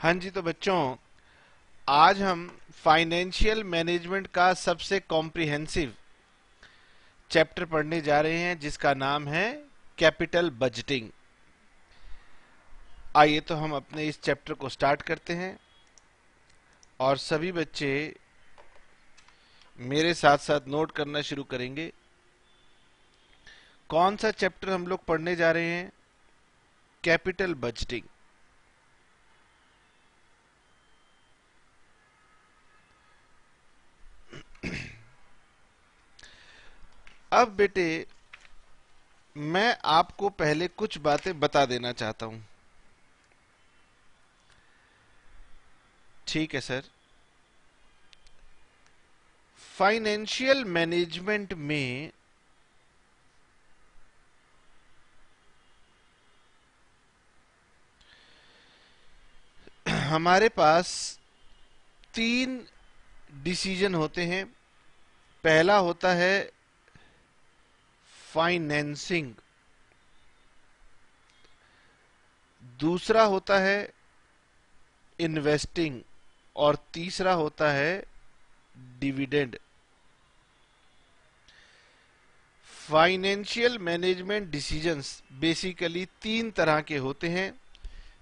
हाँ जी, तो बच्चों आज हम फाइनेंशियल मैनेजमेंट का सबसे कॉम्प्रिहेंसिव चैप्टर पढ़ने जा रहे हैं जिसका नाम है कैपिटल बजटिंग। आइए तो हम अपने इस चैप्टर को स्टार्ट करते हैं और सभी बच्चे मेरे साथ साथ नोट करना शुरू करेंगे। कौन सा चैप्टर हम लोग पढ़ने जा रहे हैं? Capital budgeting. अब बेटे मैं आपको पहले कुछ बातें बता देना चाहता हूं। ठीक है सर। फाइनेंशियल मैनेजमेंट में हमारे पास 3 डिसीजन होते हैं। पहला होता है फाइनेंसिंग, दूसरा होता है इन्वेस्टिंग और तीसरा होता है dividend. Financial management decisions basically 3 तरह के होते हैं।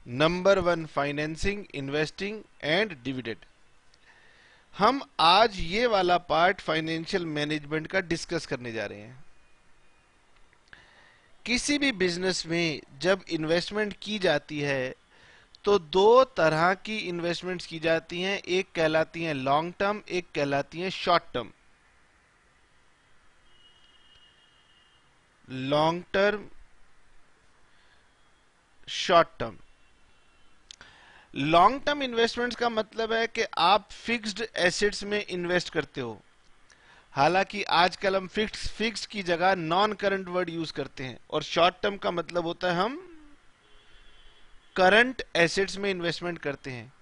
Number 1 financing, investing and dividend. हम आज ये वाला पार्ट फाइनेंशियल मैनेजमेंट का डिस्कस करने जा रहे हैं। किसी भी बिजनेस में जब इन्वेस्टमेंट की जाती है तो 2 तरह की इन्वेस्टमेंट्स की जाती हैं। एक कहलाती हैं लॉन्ग टर्म, एक कहलाती हैं short term. Long term, short term. Long term investments का मतलब है कि आप फिक्स्ड एसेट्स में इन्वेस्ट करते हो। हालांकि आजकल हम फिक्स्ड की जगह नॉन करंट वर्ड यूज करते हैं। और शॉर्ट टर्म का मतलब होता है हम करंट एसेट्स में इन्वेस्टमेंट करते हैं।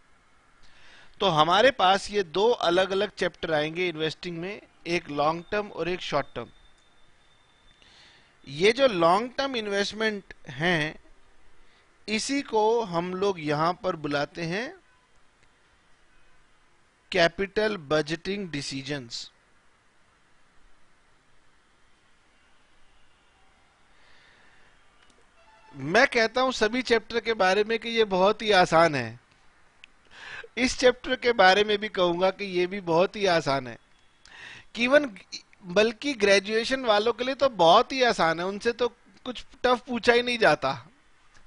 तो हमारे पास ये 2 अलग अलग चैप्टर आएंगे इन्वेस्टिंग में, एक लॉन्ग टर्म और एक शॉर्ट टर्म। ये जो लॉन्ग टर्म इन्वेस्टमेंट हैं इसी को हम लोग यहां पर बुलाते हैं कैपिटल बजटिंग डिसीजंस। मैं कहता हूं सभी चैप्टर के बारे में कि ये बहुत ही आसान है। इस चैप्टर के बारे में भी कहूंगा कि ये भी बहुत ही आसान है। इवन बल्कि ग्रेजुएशन वालों के लिए तो बहुत ही आसान है, उनसे तो कुछ टफ पूछा ही नहीं जाता।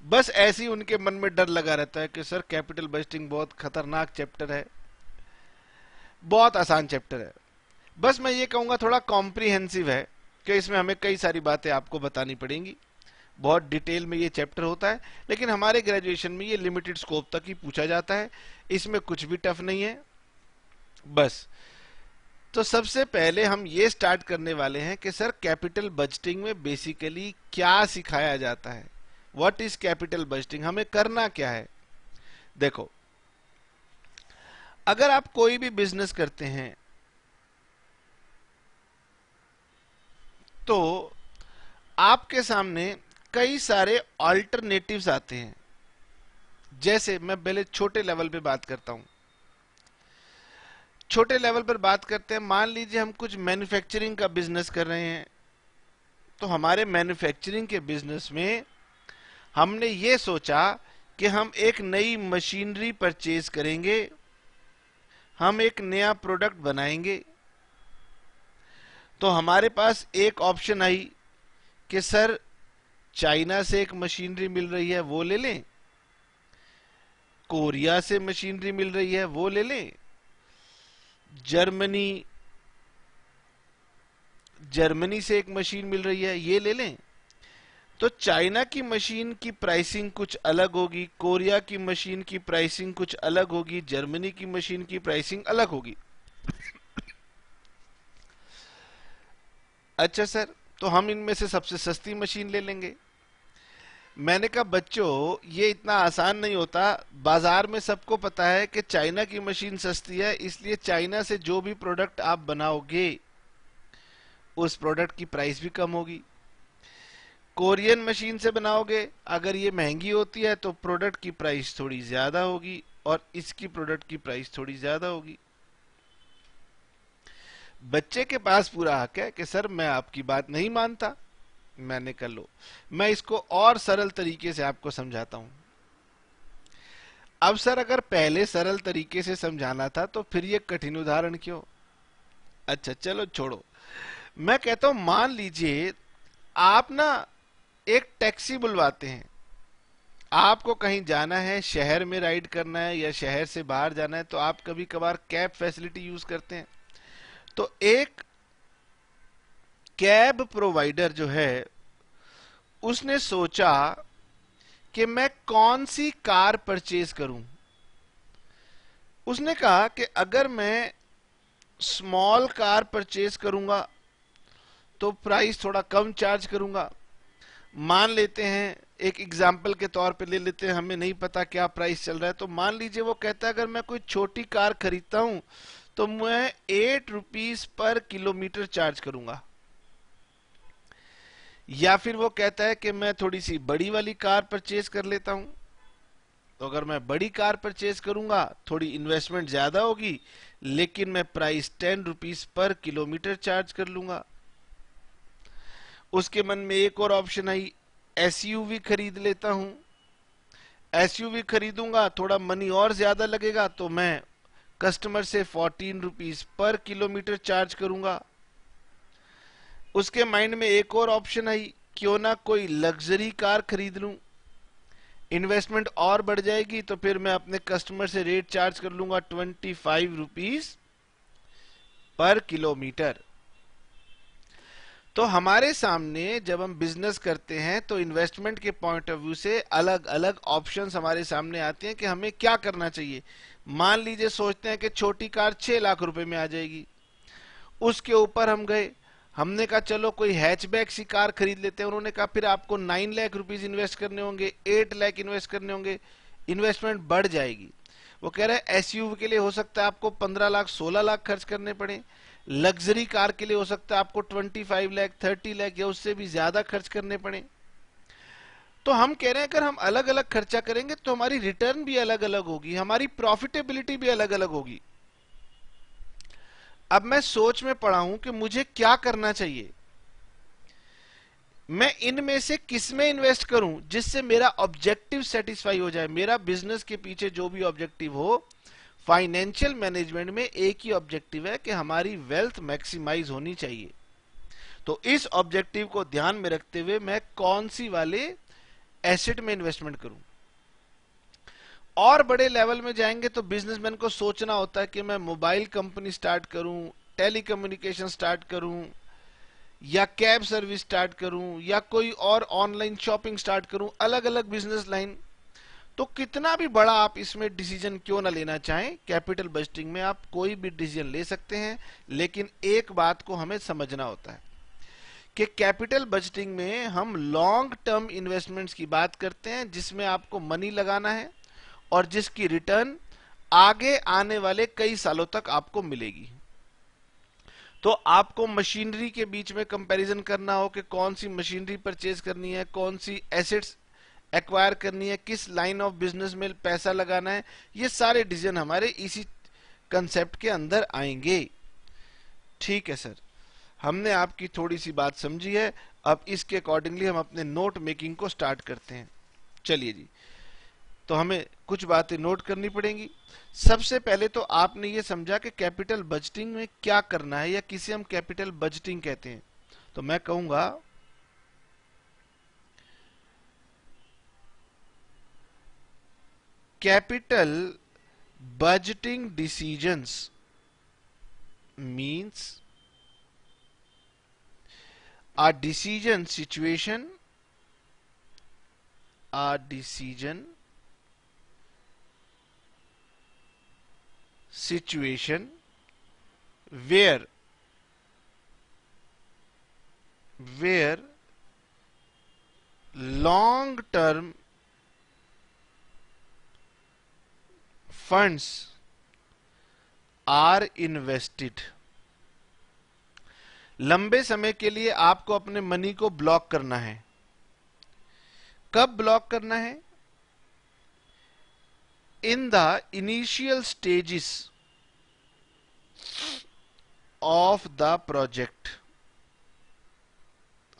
बस ऐसे ही उनके मन में डर लगा रहता है कि सर कैपिटल बजटिंग बहुत खतरनाक चैप्टर है, बहुत आसान चैप्टर है। बस मैं ये कहूंगा थोड़ा कॉम्प्रिहेंसिव है कि इसमें हमें कई सारी बातें आपको बतानी पड़ेंगी। बहुत डिटेल में ये चैप्टर होता है, लेकिन हमारे ग्रेजुएशन में ये लिमिटेड स्कोप तक ही पूछा जाता है। इसमें कुछ भी टफ नहीं है। बस तो सबसे पहले हम ये स्टार्ट करने वाले हैं कि सर कैपिटल बजटिंग में बेसिकली क्या सिखाया जाता है। व्हाट इज कैपिटल बजटिंग, हमें करना क्या है। देखो, अगर आप कोई भी बिजनेस करते हैं तो आपके सामने कई सारे अल्टरनेटिव्स आते हैं। जैसे मैं पहले छोटे लेवल पे बात करता हूं। छोटे लेवल पर बात करते हैं, मान लीजिए हम कुछ मैन्युफैक्चरिंग का बिजनेस कर रहे हैं। तो हमारे मैन्युफैक्चरिंग के बिजनेस में हमने ये सोचा कि हम एक नई मशीनरी परचेज करेंगे, हम एक नया प्रोडक्ट बनाएंगे। तो हमारे पास एक ऑप्शन आई कि सर चाइना से एक मशीनरी मिल रही है वो ले लें, कोरिया से मशीनरी मिल रही है वो ले लें, जर्मनी से एक मशीन मिल रही है ये ले लें। तो चाइना की मशीन की प्राइसिंग कुछ अलग होगी, कोरिया की मशीन की प्राइसिंग कुछ अलग होगी, जर्मनी की मशीन की प्राइसिंग अलग होगी। अच्छा सर, तो हम इनमें से सबसे सस्ती मशीन ले लेंगे। मैंने कहा बच्चों ये इतना आसान नहीं होता। बाजार में सबको पता है कि चाइना की मशीन सस्ती है, इसलिए चाइना से जो भी प्रोडक्ट आप बनाओगे उस प्रोडक्ट की प्राइस भी कम होगी। कोरियन मशीन से बनाओगे, अगर ये महंगी होती है तो प्रोडक्ट की प्राइस थोड़ी ज्यादा होगी। और इसकी प्रोडक्ट की प्राइस थोड़ी ज्यादा होगी। बच्चे के पास पूरा हक है कि सर मैं आपकी बात नहीं मानता। मैंने कहा लो, मैं इसको और सरल तरीके से आपको समझाता हूं। अब सर अगर पहले सरल तरीके से समझाना था तो फिर ये कठिन उदाहरण क्यों? अच्छा चलो छोड़ो। मैं कहता हूं मान लीजिए आप ना एक टैक्सी बुलवाते हैं, आपको कहीं जाना है, शहर में राइड करना है या शहर से बाहर जाना है, तो आप कभी कभार कैब फैसिलिटी यूज करते हैं। तो एक कैब प्रोवाइडर जो है उसने सोचा कि मैं कौन सी कार परचेज करूं। उसने कहा कि अगर मैं स्मॉल कार परचेज करूंगा तो प्राइस थोड़ा कम चार्ज करूंगा। मान लेते हैं, एक एग्जाम्पल के तौर पे ले लेते हैं, हमें नहीं पता क्या प्राइस चल रहा है, तो मान लीजिए वो कहता है अगर मैं कोई छोटी कार खरीदता हूं तो मैं 8 रुपीज पर किलोमीटर चार्ज करूंगा। या फिर वो कहता है कि मैं थोड़ी सी बड़ी वाली कार परचेज कर लेता हूं, तो अगर मैं बड़ी कार परचेज करूंगा थोड़ी इन्वेस्टमेंट ज्यादा होगी, लेकिन मैं price 10 rupees per kilometre charge कर लूंगा। उसके मन में एक और ऑप्शन आई, एसयूवी खरीद लेता हूं। एसयूवी खरीदूंगा थोड़ा मनी और ज्यादा लगेगा, तो मैं कस्टमर से 14 रुपीज पर किलोमीटर चार्ज करूंगा। उसके माइंड में एक और ऑप्शन आई, क्यों ना कोई लग्जरी कार खरीद लूं, इन्वेस्टमेंट और बढ़ जाएगी, तो फिर मैं अपने कस्टमर से रेट चार्ज कर लूंगा 25 रुपीज पर किलोमीटर। तो हमारे सामने जब हम बिजनेस करते हैं तो इन्वेस्टमेंट के पॉइंट ऑफ व्यू से अलग अलग ऑप्शंस हमारे सामने आते हैं कि हमें क्या करना चाहिए। मान लीजिए सोचते हैं कि छोटी कार 6 लाख रुपए में आ जाएगी, उसके ऊपर हम गए, हमने कहा चलो कोई हैचबैक सी कार खरीद लेते हैं। उन्होंने कहा फिर आपको 9 लाख रुपीज इन्वेस्ट करने होंगे, 8 लाख इन्वेस्ट करने होंगे, इन्वेस्टमेंट बढ़ जाएगी। वो कह रहे हैं एसयूवी के लिए हो सकता है आपको 15 लाख 16 लाख खर्च करने पड़े, लग्जरी कार के लिए हो सकता है आपको 25 लाख 30 लाख या उससे भी ज्यादा खर्च करने पड़े। तो हम कह रहे हैं अगर हम अलग अलग खर्चा करेंगे तो हमारी रिटर्न भी अलग अलग होगी, हमारी प्रॉफिटेबिलिटी भी अलग अलग होगी। अब मैं सोच में पड़ा हूं कि मुझे क्या करना चाहिए, मैं इनमें से किस में इन्वेस्ट करूं जिससे मेरा ऑब्जेक्टिव सेटिस्फाई हो जाए। मेरा बिजनेस के पीछे जो भी ऑब्जेक्टिव हो, फाइनेंशियल मैनेजमेंट में एक ही ऑब्जेक्टिव है कि हमारी वेल्थ मैक्सिमाइज होनी चाहिए। तो इस ऑब्जेक्टिव को ध्यान में रखते हुए मैं कौन सी वाले एसेट में इन्वेस्टमेंट करूं। और बड़े लेवल में जाएंगे तो बिजनेसमैन को सोचना होता है कि मैं मोबाइल कंपनी स्टार्ट करूं, टेलीकम्युनिकेशन स्टार्ट करूं, या कैब सर्विस स्टार्ट करूं, या कोई और ऑनलाइन शॉपिंग स्टार्ट करूं, अलग अलग बिजनेस लाइन। तो कितना भी बड़ा आप इसमें डिसीजन क्यों ना लेना चाहें, कैपिटल बजटिंग में आप कोई भी डिसीजन ले सकते हैं, लेकिन एक बात को हमें समझना होता है कि कैपिटल बजटिंग में हम लॉन्ग टर्म इन्वेस्टमेंट्स की बात करते हैं, जिसमें आपको मनी लगाना है और जिसकी रिटर्न आगे आने वाले कई सालों तक आपको मिलेगी। तो आपको मशीनरी के बीच में कंपैरिजन करना हो कि कौन सी मशीनरी परचेज करनी है, कौन सी एसेट्स एक्वायर करनी है, किस लाइन ऑफ बिजनेस में पैसा लगाना है, ये सारे डिसीजन हमारे इसी कंसेप्ट के अंदर आएंगे। ठीक है सर, हमने आपकी थोड़ी सी बात समझी है, अब इसके अकॉर्डिंगली हम अपने नोट मेकिंग को स्टार्ट करते हैं। चलिए जी, तो हमें कुछ बातें नोट करनी पड़ेंगी। सबसे पहले तो आपने ये समझा कि कैपिटल बजटिंग में क्या करना है, या किसे हम कैपिटल बजटिंग कहते हैं। तो मैं कहूंगा capital budgeting decisions means a decision situation where long term funds are invested। लंबे समय के लिए आपको अपने मनी को ब्लॉक करना है। कब ब्लॉक करना है? in the initial stages of the project,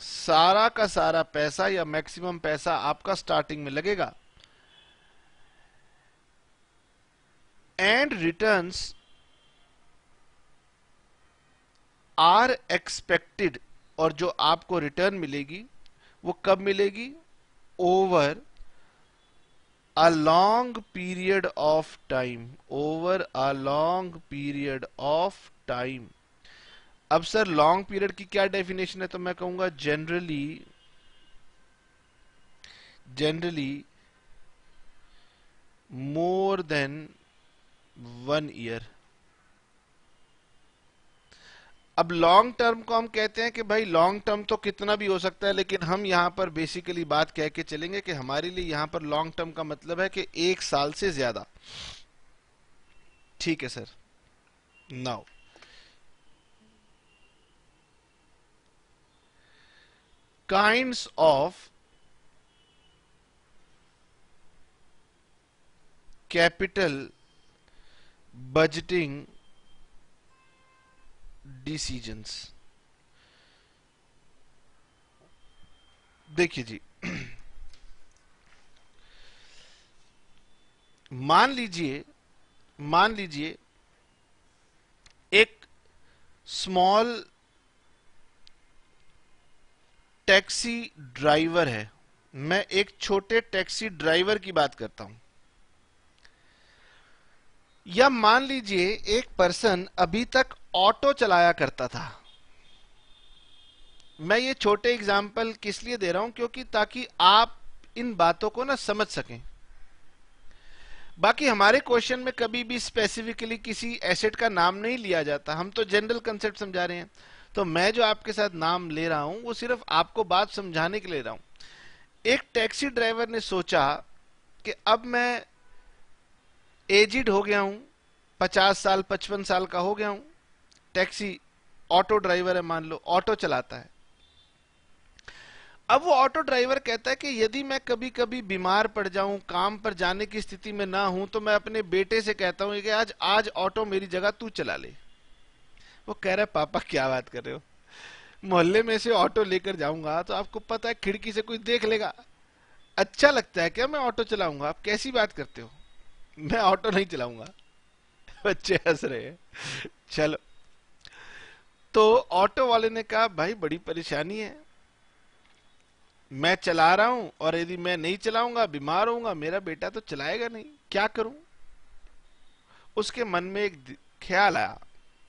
सारा का सारा पैसा या मैक्सिमम पैसा आपका स्टार्टिंग में लगेगा, एंड रिटर्न्स आर एक्सपेक्टेड, और जो आपको रिटर्न मिलेगी वो कब मिलेगी, over a long period of time, over a long period of time. अब सर लॉन्ग पीरियड की क्या डेफिनेशन है, तो मैं कहूंगा जनरली मोर देन 1 ईयर। अब लॉन्ग टर्म को हम कहते हैं कि भाई लॉन्ग टर्म तो कितना भी हो सकता है, लेकिन हम यहां पर बेसिकली बात कह के चलेंगे कि हमारे लिए यहां पर लॉन्ग टर्म का मतलब है कि 1 साल से ज्यादा। ठीक है sir. Now kinds of capital budgeting decisions. देखिए जी, मान लीजिए एक स्मॉल टैक्सी ड्राइवर है। मैं एक छोटे टैक्सी ड्राइवर की बात करता हूं। या मान लीजिए एक पर्सन अभी तक ऑटो चलाया करता था। मैं ये छोटे एग्जाम्पल किस लिए दे रहा हूं, क्योंकि ताकि आप इन बातों को ना समझ सकें। बाकी हमारे क्वेश्चन में कभी भी स्पेसिफिकली किसी एसेट का नाम नहीं लिया जाता, हम तो जनरल कंसेप्ट समझा रहे हैं। तो मैं जो आपके साथ नाम ले रहा हूं वो सिर्फ आपको बात समझाने के लिए ले रहा हूं। एक टैक्सी ड्राइवर ने सोचा कि अब मैं एजिड हो गया हूं, 50 साल 55 साल का हो गया हूं, टैक्सी ऑटो ड्राइवर है, मान लो ऑटो चलाता है। अब वो ऑटो ड्राइवर कहता है कि यदि मैं कभी कभी बीमार पड़ जाऊं, काम पर जाने की स्थिति में ना हूं, तो मैं अपने बेटे से कहता हूं कि आज ऑटो मेरी जगह तू चला ले। वो कह रहा है पापा क्या बात कर रहे हो, मोहल्ले में से ऑटो लेकर जाऊंगा तो आपको पता है खिड़की से कोई देख लेगा, अच्छा लगता है क्या मैं ऑटो चलाऊंगा, आप कैसी बात करते हो, मैं ऑटो नहीं चलाऊंगा। बच्चे हंस रहे हैं। चलो, तो ऑटो वाले ने कहा भाई बड़ी परेशानी है, मैं चला रहा हूं और यदि मैं नहीं चलाऊंगा बीमार होऊंगा, मेरा बेटा तो चलाएगा नहीं, क्या करूं। उसके मन में एक ख्याल आया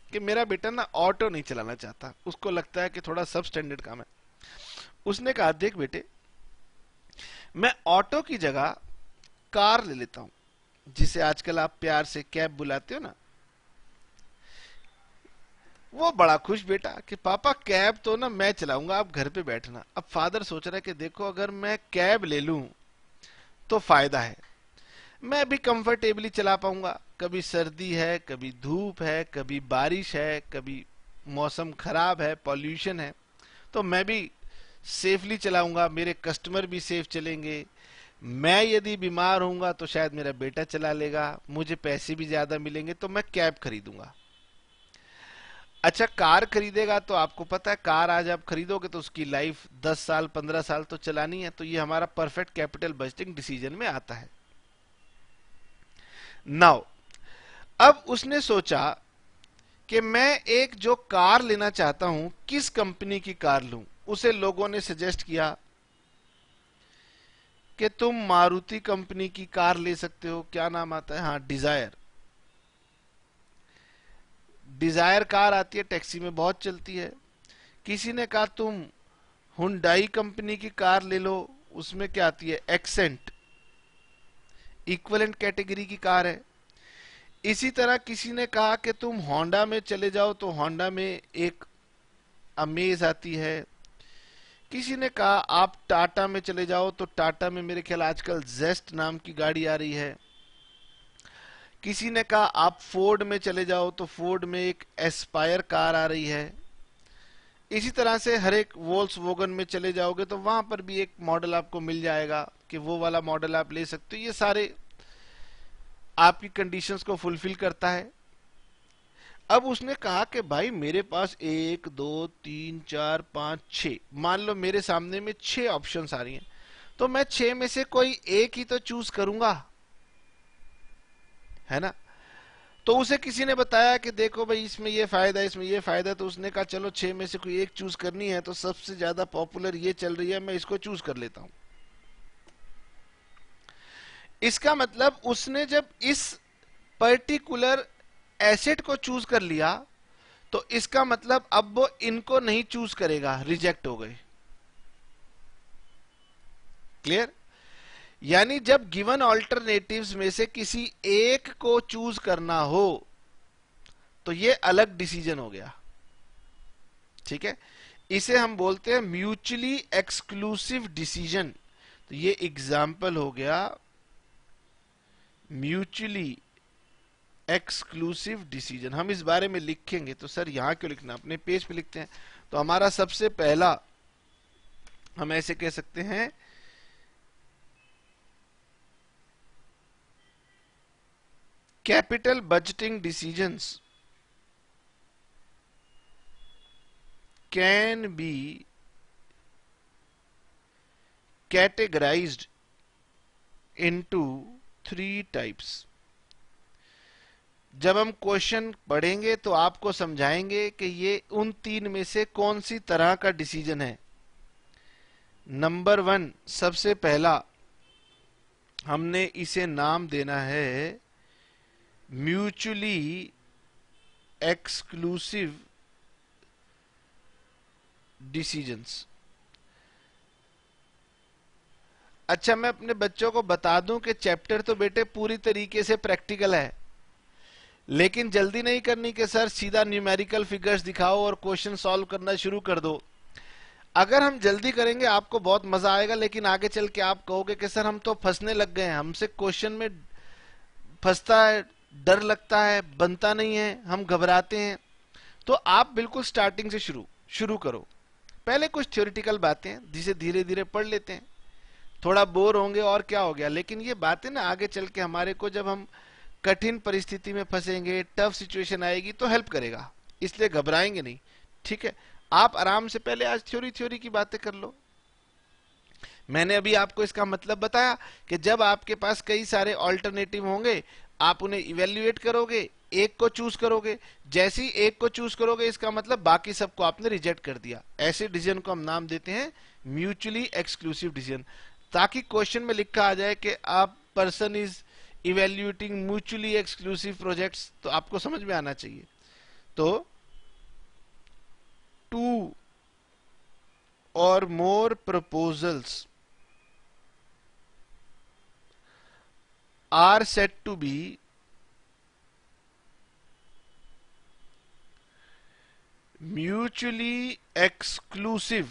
कि मेरा बेटा ना ऑटो नहीं चलाना चाहता, उसको लगता है कि थोड़ा सब स्टैंडर्ड काम है। उसने कहा देख बेटे, मैं ऑटो की जगह कार ले लेता हूं, जिसे आजकल आप प्यार से कैब बुलाते हो ना। वो बड़ा खुश बेटा कि पापा कैब तो ना मैं चलाऊंगा, आप घर पे बैठना। अब फादर सोच रहा है कि देखो अगर मैं कैब ले लूं तो फायदा है, मैं भी कंफर्टेबली चला पाऊंगा। कभी सर्दी है, कभी धूप है, कभी बारिश है, कभी मौसम खराब है, पॉल्यूशन है, तो मैं भी सेफली चलाऊंगा, मेरे कस्टमर भी सेफ चलेंगे। मैं यदि बीमार होऊंगा तो शायद मेरा बेटा चला लेगा, मुझे पैसे भी ज्यादा मिलेंगे, तो मैं कैब खरीदूंगा। अच्छा, कार खरीदेगा तो आपको पता है कार आज आप खरीदोगे तो उसकी लाइफ 10 साल 15 साल तो चलानी है, तो ये हमारा परफेक्ट कैपिटल बजटिंग डिसीजन में आता है। नाउ अब उसने सोचा कि मैं एक जो कार लेना चाहता हूं, किस कंपनी की कार लूं। उसे लोगों ने सजेस्ट किया कि तुम मारुति कंपनी की कार ले सकते हो, क्या नाम आता है, हाँ डिजायर। डिजायर कार आती है, टैक्सी में बहुत चलती है। किसी ने कहा तुम हुंडई कंपनी की कार ले लो, उसमें क्या आती है, एक्सेंट, इक्विवेलेंट कैटेगरी की कार है। इसी तरह किसी ने कहा कि तुम होंडा में चले जाओ, तो होंडा में एक अमेज आती है। किसी ने कहा आप टाटा में चले जाओ, तो टाटा में मेरे ख्याल आजकल जेस्ट नाम की गाड़ी आ रही है। किसी ने कहा आप फोर्ड में चले जाओ, तो फोर्ड में एक एस्पायर कार आ रही है। इसी तरह से हर एक वोल्क्सवैगन में चले जाओगे तो वहां पर भी एक मॉडल आपको मिल जाएगा कि वो वाला मॉडल आप ले सकते हो। ये सारे आपकी कंडीशंस को फुलफिल करता है। अब उसने कहा कि भाई मेरे पास 1 2 3 4 5 6, मान लो मेरे सामने में 6 ऑप्शंस आ रही हैं, तो मैं 6 में से कोई एक ही तो चूज करूंगा, है ना। तो उसे किसी ने बताया कि देखो भाई इसमें ये फायदा है, इसमें ये फायदा है, तो उसने कहा चलो 6 में से कोई एक चूज करनी है, तो सबसे ज्यादा पॉपुलर ये चल रही है, मैं इसको चूज कर लेता हूं। इसका मतलब उसने जब इस पर्टिकुलर एसेट को चूज कर लिया, तो इसका मतलब अब वो इनको नहीं चूज करेगा, रिजेक्ट हो गए। क्लियर। यानी जब गिवन ऑल्टरनेटिव्स में से किसी एक को चूज करना हो तो ये अलग डिसीजन हो गया, ठीक है। इसे हम बोलते हैं म्यूचुअली एक्सक्लूसिव डिसीजन। तो ये एग्जाम्पल हो गया म्यूचुअली एक्सक्लूसिव डिसीजन। हम इस बारे में लिखेंगे तो सर यहां क्यों लिखना, अपने पेज पे लिखते हैं। तो हमारा सबसे पहला हम ऐसे कह सकते हैं capital budgeting decisions can be categorized into 3 types। जब हम क्वेश्चन पढ़ेंगे तो आपको समझाएंगे कि ये उन 3 में से कौन सी तरह का डिसीजन है। नंबर 1, सबसे पहला हमने इसे नाम देना है म्यूचुअली एक्सक्लूसिव डिसीजंस। अच्छा, मैं अपने बच्चों को बता दूं कि चैप्टर तो बेटे पूरी तरीके से प्रैक्टिकल है, लेकिन जल्दी नहीं करनी कि सर सीधा न्यूमेरिकल फिगर्स दिखाओ और क्वेश्चन सॉल्व करना शुरू कर दो। अगर हम जल्दी करेंगे आपको बहुत मजा आएगा, लेकिन आगे चल के आप कहोगे कि सर हम तो फंसने लग गए हैं, हमसे क्वेश्चन में फंसता है, डर लगता है, बनता नहीं है, हम घबराते हैं। तो आप बिल्कुल स्टार्टिंग से शुरू करो। पहले कुछ थ्योरेटिकल बातें जिसे धीरे धीरे पढ़ लेते हैं, थोड़ा बोर होंगे और क्या हो गया, लेकिन ये बातें ना आगे चल के हमारे को जब हम कठिन परिस्थिति में फंसेंगे, टफ सिचुएशन आएगी तो हेल्प करेगा, इसलिए घबराएंगे नहीं, ठीक है। आप आराम से पहले आज थ्योरी की बातें कर लो। मैंने अभी आपको इसका मतलब बताया कि जब आपके पास कई सारे ऑल्टरनेटिव होंगे, आप उन्हें इवेल्युएट करोगे, एक को चूज करोगे। जैसे ही एक को चूज करोगे इसका मतलब बाकी सबको आपने रिजेक्ट कर दिया। ऐसे डिसीजन को हम नाम देते हैं म्यूचुअली एक्सक्लूसिव डिसीजन, ताकि क्वेश्चन में लिखा आ जाए कि आप person is evaluating mutually exclusive projects, तो आपको समझ में आना चाहिए। तो 2 or more proposals are said to be mutually exclusive.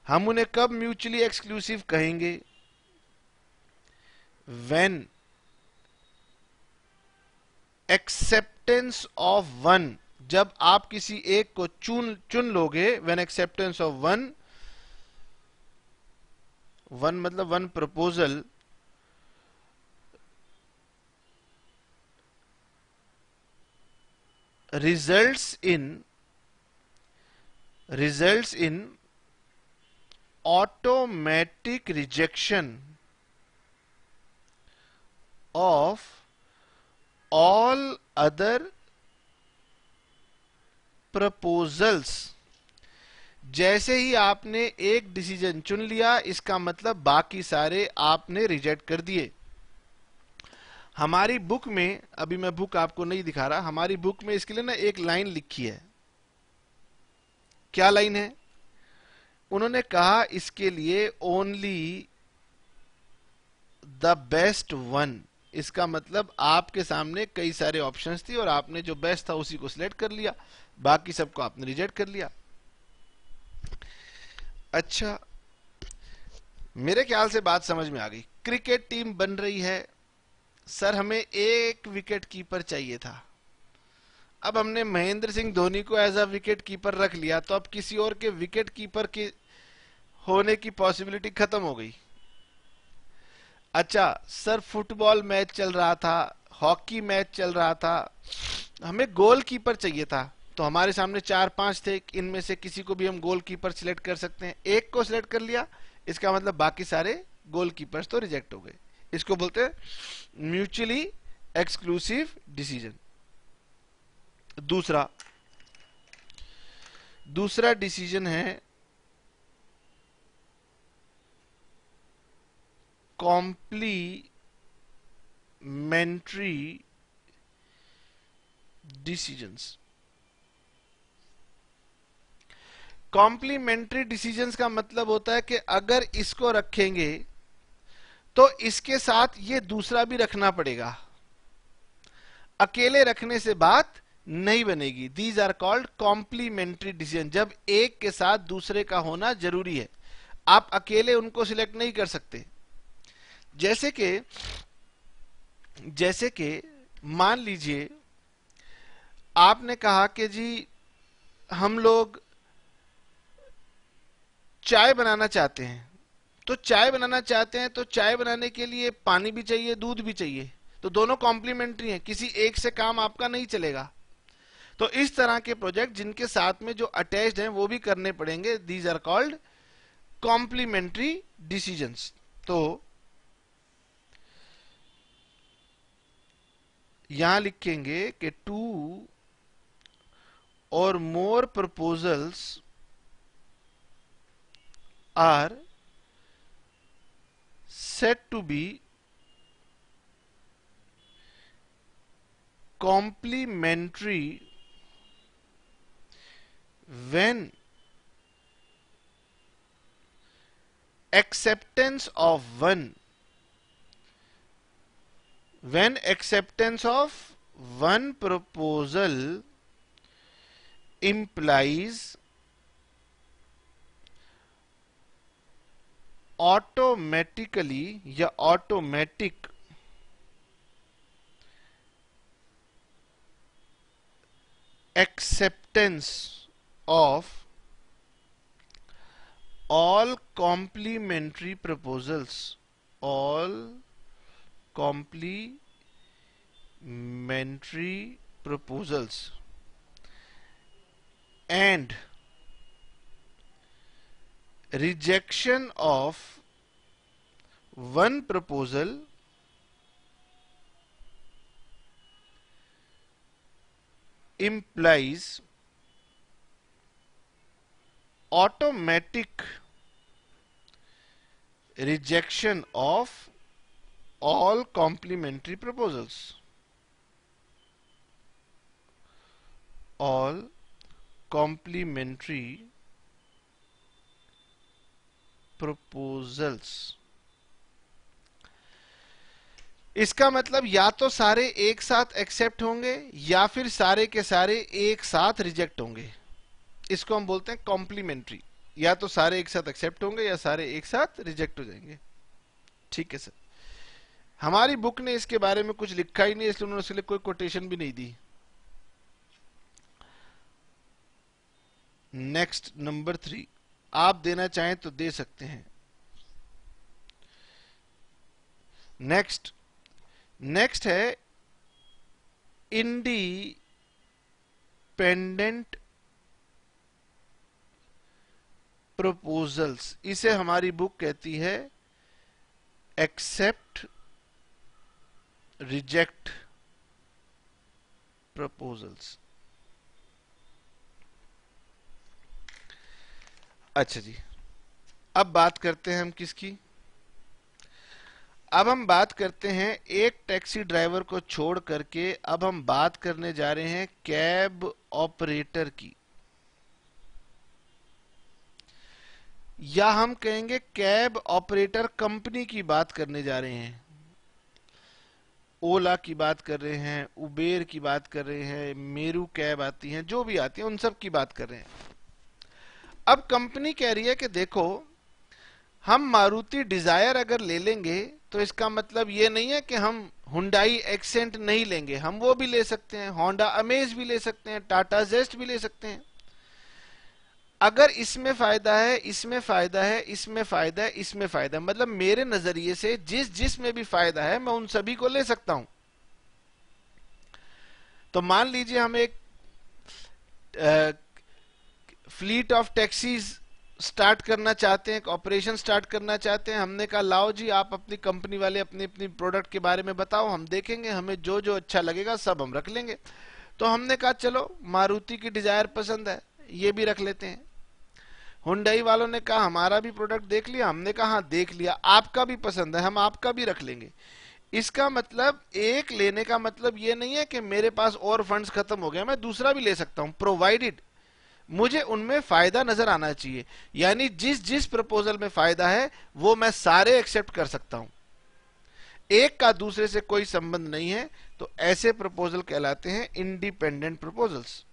हम उन्हें कब म्यूचुअली एक्सक्लूसिव कहेंगे? व्हेन एक्सेप्टेंस ऑफ वन, जब आप किसी एक को चुन लोगे। व्हेन एक्सेप्टेंस ऑफ वन मतलब one proposal results in automatic rejection of all other proposals। जैसे ही आपने एक डिसीजन चुन लिया, इसका मतलब बाकी सारे आपने रिजेक्ट कर दिए। हमारी बुक में, अभी मैं बुक आपको नहीं दिखा रहा, हमारी बुक में इसके लिए ना एक लाइन लिखी है। क्या लाइन है? उन्होंने कहा इसके लिए ओनली द बेस्ट वन। इसका मतलब आपके सामने कई सारे ऑप्शंस थी और आपने जो बेस्ट था उसी को सिलेक्ट कर लिया, बाकी सबको आपने रिजेक्ट कर लिया। अच्छा, मेरे ख्याल से बात समझ में आ गई। क्रिकेट टीम बन रही है, सर हमें एक विकेट कीपर चाहिए था। अब हमने महेंद्र सिंह धोनी को एज अ विकेट कीपर रख लिया, तो अब किसी और के विकेट कीपर के होने की पॉसिबिलिटी खत्म हो गई। अच्छा सर, फुटबॉल मैच चल रहा था, हॉकी मैच चल रहा था, हमें गोलकीपर चाहिए था, तो हमारे सामने चार पांच थे, इनमें से किसी को भी हम गोलकीपर सिलेक्ट कर सकते हैं। एक को सिलेक्ट कर लिया, इसका मतलब बाकी सारे गोलकीपर्स तो रिजेक्ट हो गए। इसको बोलते हैं म्यूचुअली एक्सक्लूसिव डिसीजन। दूसरा दूसरा डिसीजन है कॉम्प्लीमेंट्री डिसीजंस। कॉम्प्लीमेंट्री डिसीजंस का मतलब होता है कि अगर इसको रखेंगे तो इसके साथ ये दूसरा भी रखना पड़ेगा, अकेले रखने से बात नहीं बनेगी। These are called complementary decision, जब एक के साथ दूसरे का होना जरूरी है, आप अकेले उनको सिलेक्ट नहीं कर सकते। जैसे कि मान लीजिए आपने कहा कि जी हम लोग चाय बनाना चाहते हैं, तो चाय बनाना चाहते हैं तो चाय बनाने के लिए पानी भी चाहिए, दूध भी चाहिए, तो दोनों कॉम्प्लीमेंट्री हैं, किसी एक से काम आपका नहीं चलेगा। तो इस तरह के प्रोजेक्ट जिनके साथ में जो अटैच्ड हैं वो भी करने पड़ेंगे, these are called complementary decisions. तो यहां लिखेंगे कि 2 or more proposals are said to be complementary when acceptance of one proposal implies automatically या automatic acceptance of all complementary proposals, all complementary proposals, and rejection of one proposal implies automatic rejection of all complementary proposals. All complementary proposals. इसका मतलब या तो सारे एक साथ accept होंगे या फिर सारे के सारे एक साथ रिजेक्ट होंगे। इसको हम बोलते हैं कॉम्प्लीमेंट्री, या तो सारे एक साथ एक्सेप्ट होंगे या सारे एक साथ रिजेक्ट हो जाएंगे। ठीक है सर, हमारी बुक ने इसके बारे में कुछ लिखा ही नहीं, इसलिए उन्होंने इसके लिए कोई कोटेशन भी नहीं दी। नेक्स्ट नंबर 3, आप देना चाहें तो दे सकते हैं। नेक्स्ट है इंडिपेंडेंट प्रपोजल्स। इसे हमारी बुक कहती है एक्सेप्ट रिजेक्ट प्रपोजल्स। अच्छा जी, अब बात करते हैं हम किसकी। अब हम बात करते हैं एक टैक्सी ड्राइवर को छोड़ करके, अब हम बात करने जा रहे हैं कैब ऑपरेटर की, या हम कहेंगे कैब ऑपरेटर कंपनी की बात करने जा रहे हैं। ओला की बात कर रहे हैं, उबेर की बात कर रहे हैं, मेरू कैब आती हैं, जो भी आती हैं उन सब की बात कर रहे हैं। अब कंपनी कह रही है कि देखो, हम मारुति डिजायर अगर ले लेंगे तो इसका मतलब ये नहीं है कि हम हुंडई एक्सेंट नहीं लेंगे, हम वो भी ले सकते हैं, होंडा अमेज भी ले सकते हैं, टाटा जेस्ट भी ले सकते हैं। अगर इसमें फायदा है, इसमें फायदा है, इसमें फायदा है, इसमें फायदा है, मतलब मेरे नजरिए से जिस जिस में भी फायदा है मैं उन सभी को ले सकता हूं। तो मान लीजिए हम एक फ्लीट ऑफ टैक्सीज स्टार्ट करना चाहते हैं, ऑपरेशन स्टार्ट करना चाहते हैं। हमने कहा लाओ जी, आप अपनी कंपनी वाले अपनी अपनी प्रोडक्ट के बारे में बताओ, हम देखेंगे, हमें जो जो अच्छा लगेगा सब हम रख लेंगे। तो हमने कहा चलो मारुति की डिजायर पसंद है, ये भी रख लेते हैं। हुंडई वालों ने कहा हमारा भी प्रोडक्ट देख लिया, हमने कहा हाँ देख लिया, आपका भी पसंद है, हम आपका भी रख लेंगे। इसका मतलब एक लेने का मतलब ये नहीं है कि मेरे पास और फंड्स खत्म हो गए मैं दूसरा भी ले सकता हूं, प्रोवाइडेड मुझे उनमें फायदा नजर आना चाहिए। यानी जिस जिस प्रपोजल में फायदा है वो मैं सारे एक्सेप्ट कर सकता हूं, एक का दूसरे से कोई संबंध नहीं है, तो ऐसे प्रपोजल कहलाते हैं इंडिपेंडेंट प्रपोजल्स।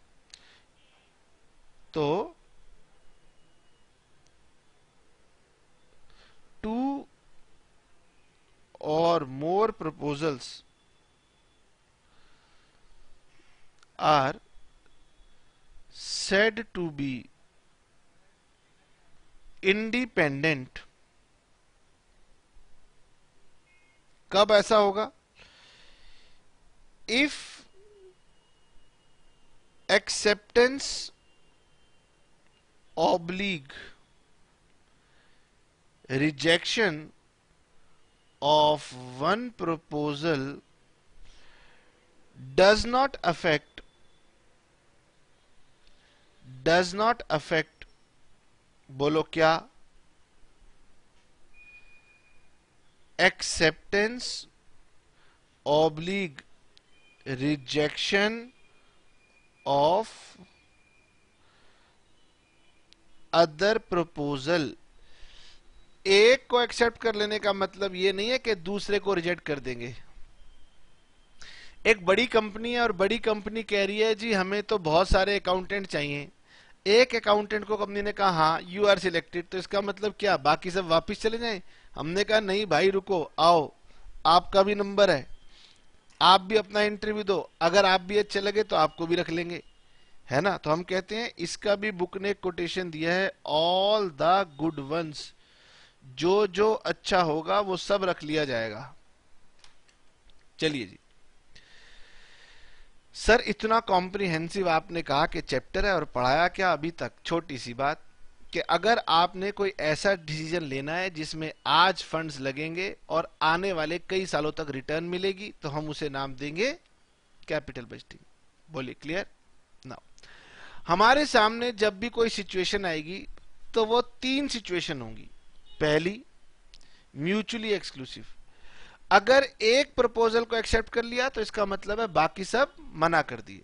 तो to or more proposals are said to be independent। कब ऐसा होगा? if acceptance oblique rejection of one proposal does not affect बोलो क्या? acceptance oblique rejection of other proposal। एक को एक्सेप्ट कर लेने का मतलब ये नहीं है कि दूसरे को रिजेक्ट कर देंगे। एक बड़ी कंपनी है और बड़ी कंपनी कह रही है जी हमें तो बहुत सारे अकाउंटेंट चाहिए। एक अकाउंटेंट को कंपनी ने कहा हाँ यू आर सिलेक्टेड, तो इसका मतलब क्या बाकी सब वापस चले जाएं? हमने कहा नहीं भाई रुको, आओ आपका भी नंबर है, आप भी अपना इंटरव्यू दो, अगर आप भी अच्छे लगे तो आपको भी रख लेंगे, है ना। तो हम कहते हैं, इसका भी बुक ने कोटेशन दिया है, ऑल द गुड वंस, जो जो अच्छा होगा वो सब रख लिया जाएगा। चलिए जी सर, इतना कॉम्प्रिहेंसिव आपने कहा कि चैप्टर है और पढ़ाया क्या अभी तक? छोटी सी बात कि अगर आपने कोई ऐसा डिसीजन लेना है जिसमें आज फंड्स लगेंगे और आने वाले कई सालों तक रिटर्न मिलेगी, तो हम उसे नाम देंगे कैपिटल बजटिंग। बोलिए क्लियर ना? हमारे सामने जब भी कोई सिचुएशन आएगी तो वो तीन सिचुएशन होंगी। पहली, म्यूचुअली एक्सक्लूसिव, अगर एक प्रपोजल को एक्सेप्ट कर लिया तो इसका मतलब है बाकी सब मना कर दिए।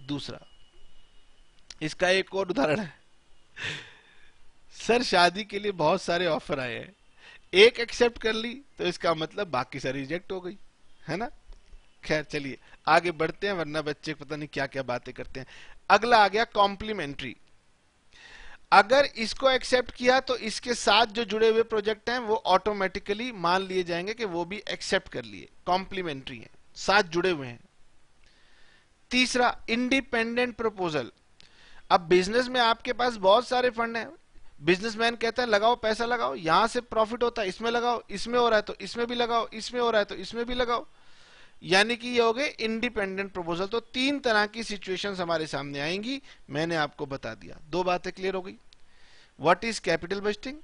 दूसरा, इसका एक और उदाहरण है, सर शादी के लिए बहुत सारे ऑफर आए हैं, एक एक्सेप्ट कर ली तो इसका मतलब बाकी सारी रिजेक्ट हो गई, है ना। खैर चलिए आगे बढ़ते हैं, वरना बच्चे पता नहीं क्या क्या बातें करते हैं। अगला आ गया कॉम्प्लीमेंट्री। अगर इसको एक्सेप्ट किया तो इसके साथ जो जुड़े हुए प्रोजेक्ट हैं वो ऑटोमेटिकली मान लिए जाएंगे कि वो भी एक्सेप्ट कर लिए, कॉम्प्लीमेंट्री हैं, साथ जुड़े हुए हैं। तीसरा, इंडिपेंडेंट प्रपोजल। अब बिजनेस में आपके पास बहुत सारे फंड हैं, बिजनेसमैन कहता है लगाओ पैसा लगाओ, यहां से प्रॉफिट होता है इसमें लगाओ, इसमें हो रहा है तो इसमें भी लगाओ, इसमें हो रहा है तो इसमें भी लगाओ, यानी कि ये हो गए इंडिपेंडेंट प्रपोजल। तो तीन तरह की सिचुएशंस हमारे सामने आएंगी, मैंने आपको बता दिया। दो बातें क्लियर हो गई, व्हाट इज कैपिटल बजटिंग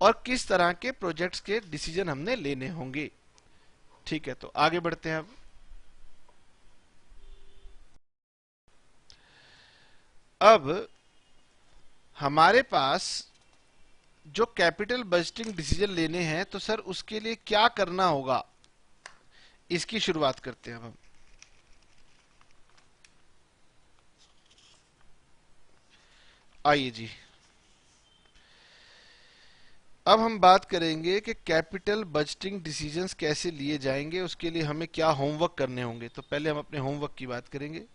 और किस तरह के प्रोजेक्ट्स के डिसीजन हमने लेने होंगे। ठीक है, तो आगे बढ़ते हैं। अब हमारे पास जो कैपिटल बजटिंग डिसीजन लेने हैं तो सर उसके लिए क्या करना होगा, इसकी शुरुआत करते हैं अब हम। आइए जी, अब हम बात करेंगे कि कैपिटल बजटिंग डिसीजंस कैसे लिए जाएंगे, उसके लिए हमें क्या होमवर्क करने होंगे। तो पहले हम अपने होमवर्क की बात करेंगे।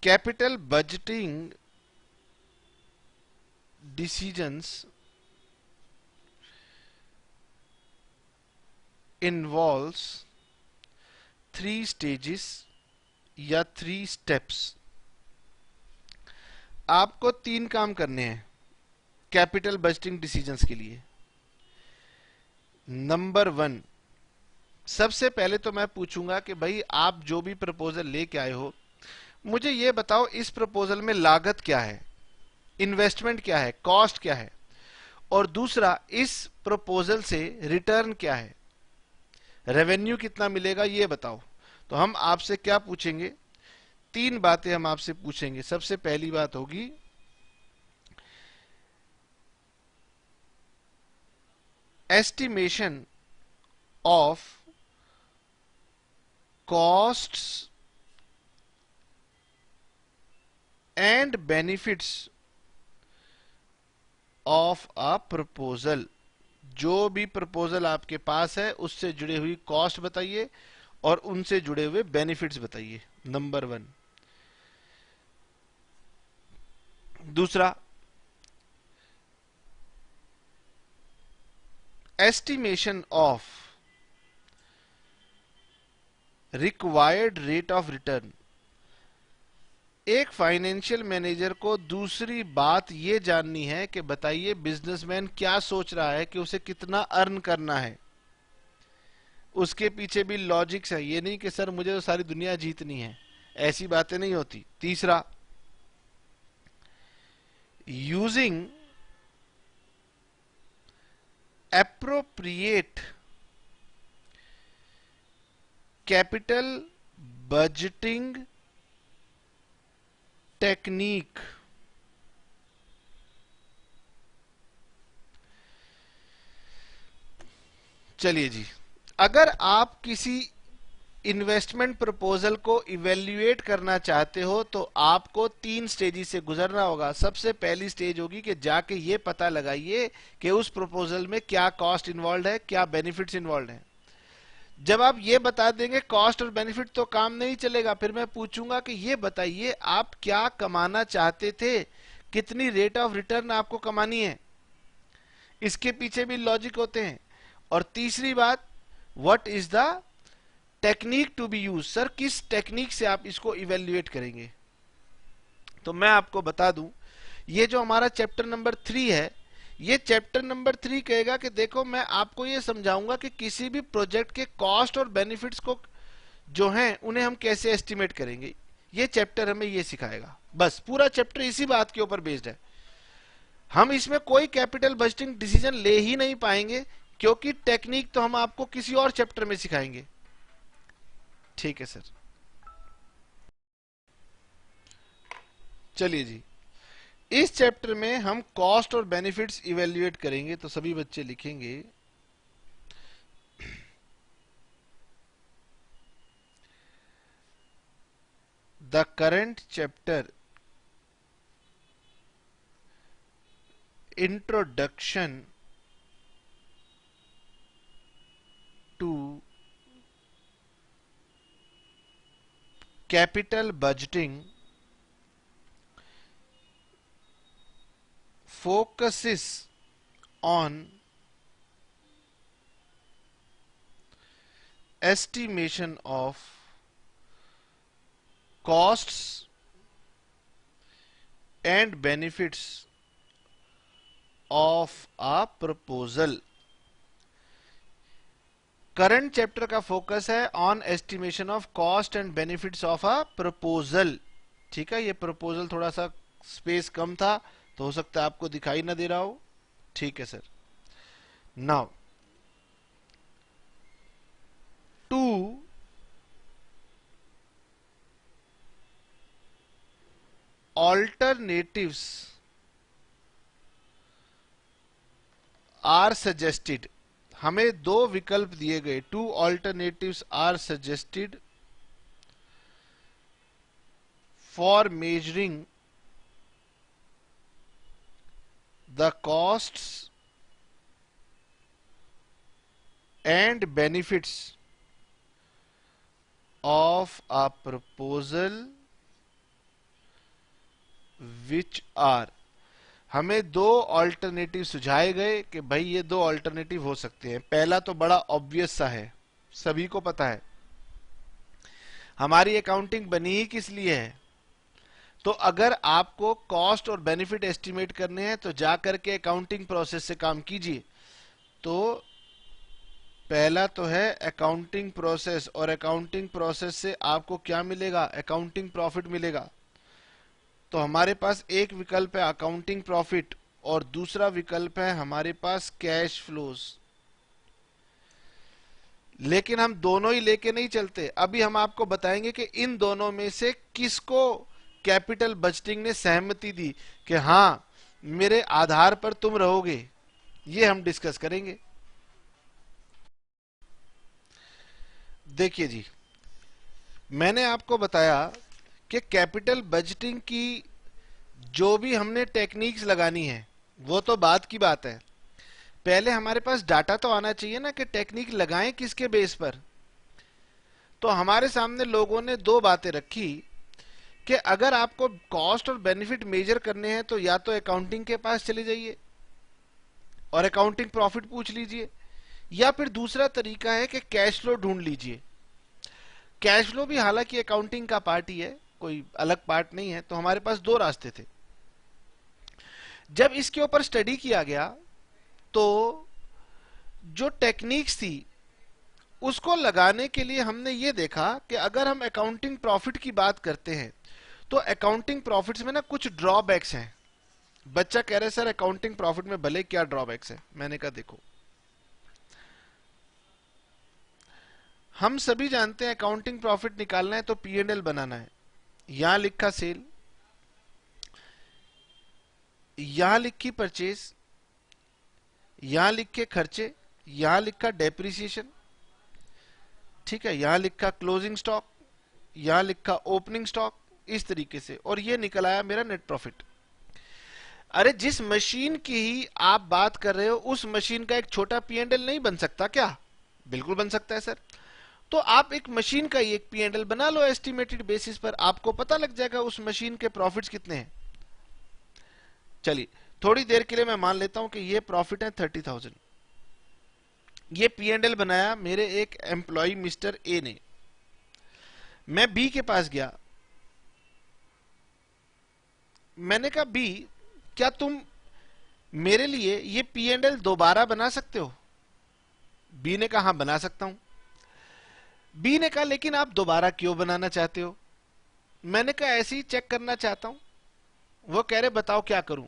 Capital budgeting decisions involves 3 stages या 3 स्टेप्स। आपको 3 काम करने हैं कैपिटल बजटिंग डिसीजंस के लिए। नंबर 1, सबसे पहले तो मैं पूछूंगा कि भाई आप जो भी प्रपोजल लेके आए हो, मुझे ये बताओ इस प्रपोजल में लागत क्या है, इन्वेस्टमेंट क्या है, कॉस्ट क्या है, और दूसरा इस प्रपोजल से रिटर्न क्या है, रेवेन्यू कितना मिलेगा, ये बताओ। तो हम आपसे क्या पूछेंगे, 3 बातें हम आपसे पूछेंगे। सबसे पहली बात होगी estimation of costs and benefits of a proposal. जो भी प्रपोजल आपके पास है उससे जुड़ी हुई कॉस्ट बताइए और उनसे जुड़े हुए बेनिफिट्स बताइए, नंबर 1। दूसरा, estimation of required rate of return. एक फाइनेंशियल मैनेजर को दूसरी बात यह जाननी है कि बताइए बिजनेसमैन क्या सोच रहा है कि उसे कितना अर्न करना है, उसके पीछे भी लॉजिक्स है। ये नहीं कि सर मुझे तो सारी दुनिया जीतनी है, ऐसी बातें नहीं होती। तीसरा, using appropriate capital budgeting technique. चलिए जी, अगर आप किसी इन्वेस्टमेंट प्रपोजल को इवेल्युएट करना चाहते हो तो आपको 3 स्टेजेस से गुजरना होगा। सबसे पहली स्टेज होगी कि जाके ये पता लगाइए कि उस प्रपोजल में क्या कॉस्ट इन्वॉल्व है, क्या बेनिफिट्स इन्वॉल्व है। जब आप ये बता देंगे कॉस्ट और बेनिफिट तो काम नहीं चलेगा। फिर मैं पूछूंगा कि ये बताइए आप क्या कमाना चाहते थे, कितनी रेट ऑफ रिटर्न आपको कमानी है, इसके पीछे भी लॉजिक होते हैं। और तीसरी बात, what is the technique to be use. Sir किस टेक्निक से आप इसको इवेल्युएट करेंगे। तो मैं आपको बता दूं, ये जो हमारा चैप्टर नंबर 3 है, ये चैप्टर नंबर 3 कहेगा कि देखो मैं आपको ये समझाऊंगा कि किसी भी प्रोजेक्ट के कॉस्ट और बेनिफिट्स को जो हैं उन्हें हम कैसे एस्टिमेट करेंगे। ये चैप्टर हमें ये सिखाएगा। बस पूरा चैप्टर इसी बात के ऊपर बेस्ड है। हम इसमें कोई कैपिटल बजटिंग डिसीजन ले ही नहीं पाएंगे, क्योंकि टेक्निक तो हम आपको किसी और चैप्टर में सिखाएंगे। ठीक है सर। चलिए जी, इस चैप्टर में हम कॉस्ट और बेनिफिट्स इवेल्युएट करेंगे। तो सभी बच्चे लिखेंगे the current chapter introduction to capital budgeting focuses on estimation of costs and benefits of a proposal। Current chapter का फोकस है on estimation of cost and benefits of a proposal. ठीक है, ये प्रपोजल थोड़ा सा स्पेस कम था तो हो सकता है आपको दिखाई ना दे रहा हो। ठीक है sir. Now two alternatives are suggested. हमें 2 विकल्प दिए गए। 2 alternatives are suggested for measuring the costs and benefits of a proposal which are। हमें 2 ऑल्टरनेटिव सुझाए गए कि भाई ये 2 ऑल्टरनेटिव हो सकते हैं। पहला तो बड़ा ऑब्वियस सा है, सभी को पता है, हमारी अकाउंटिंग बनी ही किस लिए है? तो अगर आपको कॉस्ट और बेनिफिट एस्टिमेट करने हैं तो जा करके अकाउंटिंग प्रोसेस से काम कीजिए। तो पहला तो है अकाउंटिंग प्रोसेस, और अकाउंटिंग प्रोसेस से आपको क्या मिलेगा? अकाउंटिंग प्रॉफिट मिलेगा। तो हमारे पास एक विकल्प है अकाउंटिंग प्रॉफिट, और दूसरा विकल्प है हमारे पास कैश फ्लोज। लेकिन हम दोनों ही लेके नहीं चलते। अभी हम आपको बताएंगे कि इन दोनों में से किसको कैपिटल बजटिंग ने सहमति दी कि हां मेरे आधार पर तुम रहोगे, ये हम डिस्कस करेंगे। देखिए जी, मैंने आपको बताया कि कैपिटल बजटिंग की जो भी हमने टेक्निक्स लगानी है वो तो बाद की बात है। पहले हमारे पास डाटा तो आना चाहिए ना कि टेक्निक लगाएं किसके बेस पर। तो हमारे सामने लोगों ने दो बातें रखी कि अगर आपको कॉस्ट और बेनिफिट मेजर करने हैं तो या तो अकाउंटिंग के पास चले जाइए और अकाउंटिंग प्रॉफिट पूछ लीजिए, या फिर दूसरा तरीका है कि कैश फ्लो ढूंढ लीजिए। कैश फ्लो भी हालांकि अकाउंटिंग का पार्ट ही है, कोई अलग पार्ट नहीं है। तो हमारे पास दो रास्ते थे। जब इसके ऊपर स्टडी किया गया तो जो टेक्निक्स थी उसको लगाने के लिए हमने ये देखा कि अगर हम अकाउंटिंग प्रॉफिट की बात करते हैं तो अकाउंटिंग प्रॉफिट्स में ना कुछ ड्रॉबैक्स हैं। बच्चा कह रहे सर अकाउंटिंग प्रॉफिट में भले क्या ड्रॉबैक्स है? मैंने कहा देखो, हम सभी जानते हैं अकाउंटिंग प्रॉफिट निकालना है तो पी एंड एल बनाना है। यहां लिखा सेल, यहां लिखी परचेज, यहां लिखे खर्चे, यहां लिखा डेप्रिसिएशन, ठीक है, यहां लिखा क्लोजिंग स्टॉक, यहां लिखा ओपनिंग स्टॉक, इस तरीके से, और ये निकल आया मेरा नेट प्रॉफिट। अरे जिस मशीन की ही आप बात कर रहे हो उस मशीन का एक छोटा पी एंड एल नहीं बन सकता क्या? बिल्कुल बन सकता है सर। तो आप एक मशीन का ही एक पी एंड एल बना लो एस्टिमेटेड बेसिस पर, आपको पता लग जाएगा उस मशीन के प्रॉफिट्स कितने हैं। चलिए थोड़ी देर के लिए मैं मान लेता हूं कि ये प्रॉफिट है 30,000। ये पी एंड एल बनाया मेरे एक एम्प्लॉय मिस्टर ए ने। मैं बी के पास गया, मैंने कहा बी क्या तुम मेरे लिए ये पी एंड एल दोबारा बना सकते हो? बी ने कहा हाँ बना सकता हूं। बी ने कहा लेकिन आप दोबारा क्यों बनाना चाहते हो? मैंने कहा ऐसे ही चेक करना चाहता हूं। वो कह रहे बताओ क्या करूं?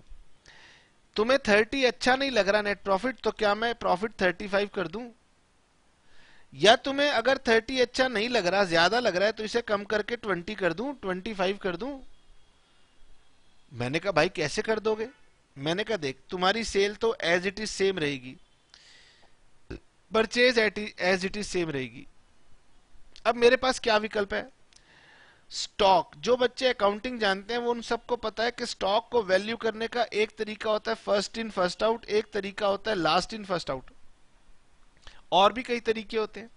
तुम्हें 30 अच्छा नहीं लग रहा नेट प्रॉफिट, तो क्या मैं प्रॉफिट 35 कर दूं? या तुम्हें अगर 30 अच्छा नहीं लग रहा, ज्यादा लग रहा है, तो इसे कम करके 20 कर दूं, 25 कर दूं? मैंने कहा भाई कैसे कर दोगे? मैंने कहा देख तुम्हारी सेल तो एज इट इज सेम रहेगी, purchase as it is same रहेगी। अब मेरे पास क्या विकल्प है? स्टॉक। जो बच्चे अकाउंटिंग जानते हैं वो उन सबको पता है कि स्टॉक को वैल्यू करने का एक तरीका होता है फर्स्ट इन फर्स्ट आउट, एक तरीका होता है लास्ट इन फर्स्ट आउट, और भी कई तरीके होते हैं।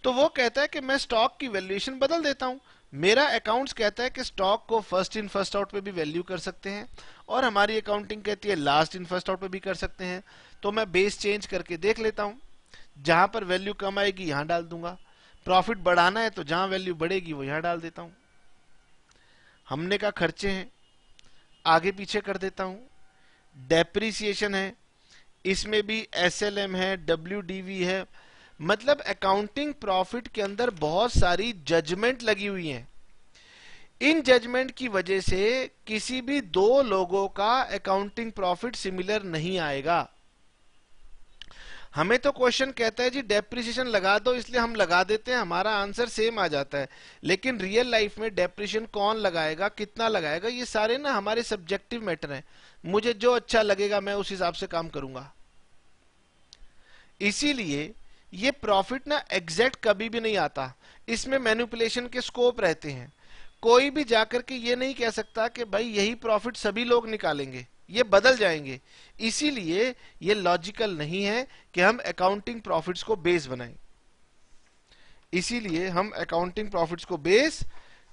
तो वो कहता है कि मैं स्टॉक की वैल्यूएशन बदल देता हूं। मेरा अकाउंट्स कहता है कि स्टॉक को फर्स्ट इन फर्स्ट आउट पे भी वैल्यू कर सकते हैं, और हमारी अकाउंटिंग कहती है लास्ट इन फर्स्ट आउट पे भी कर सकते हैं। तो मैं बेस चेंज करके देख लेता हूं, जहां पर वैल्यू कम आएगी यहां डाल दूंगा, प्रॉफिट बढ़ाना है तो जहां वैल्यू बढ़ेगी वो यहां डाल देता हूं। हमने का खर्चे हैं, आगे पीछे कर देता हूं। डेप्रिसिएशन है, इसमें भी एसएलएम है, डब्ल्यूडीवी है। मतलब अकाउंटिंग प्रॉफिट के अंदर बहुत सारी जजमेंट लगी हुई हैं। इन जजमेंट की वजह से किसी भी दो लोगों का अकाउंटिंग प्रॉफिट सिमिलर नहीं आएगा। हमें तो क्वेश्चन कहता है जी डेप्रिसिएशन लगा दो, इसलिए हम लगा देते हैं, हमारा आंसर सेम आ जाता है। लेकिन रियल लाइफ में डेप्रिसिएशन कौन लगाएगा, कितना लगाएगा, ये सारे ना हमारे सब्जेक्टिव मैटर हैं। मुझे जो अच्छा लगेगा मैं उस हिसाब से काम करूंगा। इसीलिए ये प्रॉफिट ना एग्जैक्ट कभी भी नहीं आता, इसमें मैनिपुलेशन के स्कोप रहते हैं। कोई भी जाकर के ये नहीं कह सकता कि भाई यही प्रॉफिट सभी लोग निकालेंगे, ये बदल जाएंगे। इसीलिए ये लॉजिकल नहीं है कि हम अकाउंटिंग प्रॉफिट्स को बेस बनाएं। इसीलिए हम अकाउंटिंग प्रॉफिट्स को बेस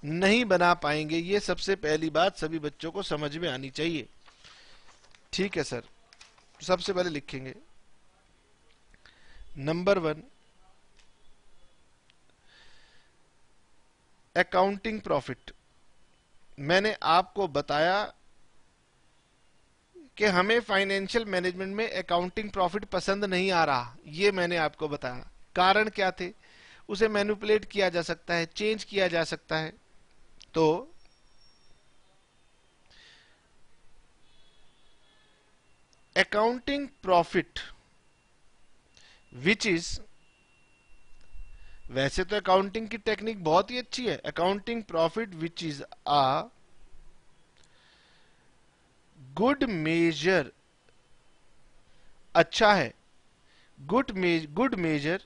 नहीं बना पाएंगे। ये सबसे पहली बात सभी बच्चों को समझ में आनी चाहिए। ठीक है सर, सबसे पहले लिखेंगे नंबर 1, अकाउंटिंग प्रॉफिट, मैंने आपको बताया कि हमें फाइनेंशियल मैनेजमेंट में अकाउंटिंग प्रॉफिट पसंद नहीं आ रहा, ये मैंने आपको बताया। कारण क्या थे? उसे मैनिपुलेट किया जा सकता है, चेंज किया जा सकता है। तो अकाउंटिंग प्रॉफिट विच इज, वैसे तो अकाउंटिंग की टेक्निक बहुत ही अच्छी है, accounting profit which is a good measure, अच्छा है, good measure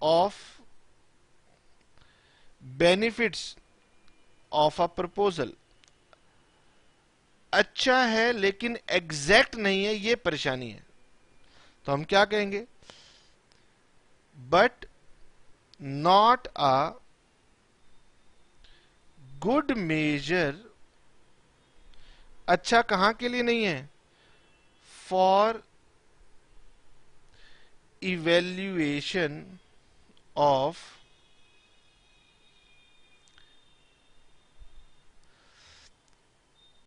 of benefits of a proposal. अच्छा है लेकिन एग्जैक्ट नहीं है, ये परेशानी है। तो हम क्या कहेंगे? But not a good measure, अच्छा कहां के लिए नहीं है? For evaluation of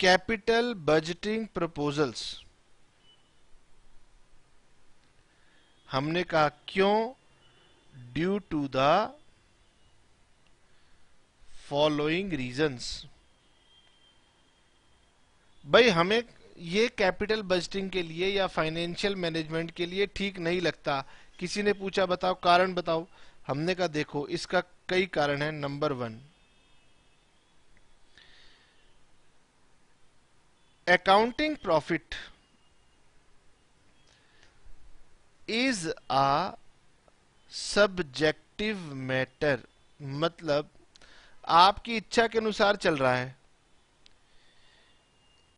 capital budgeting proposals. हमने कहा क्यों? Due to the following reasons. भाई हमें ये कैपिटल बजटिंग के लिए या फाइनेंशियल मैनेजमेंट के लिए ठीक नहीं लगता। किसी ने पूछा बताओ कारण बताओ, हमने कहा देखो इसका कई कारण है। Number 1, accounting profit is a subjective matter, मतलब आपकी इच्छा के अनुसार चल रहा है।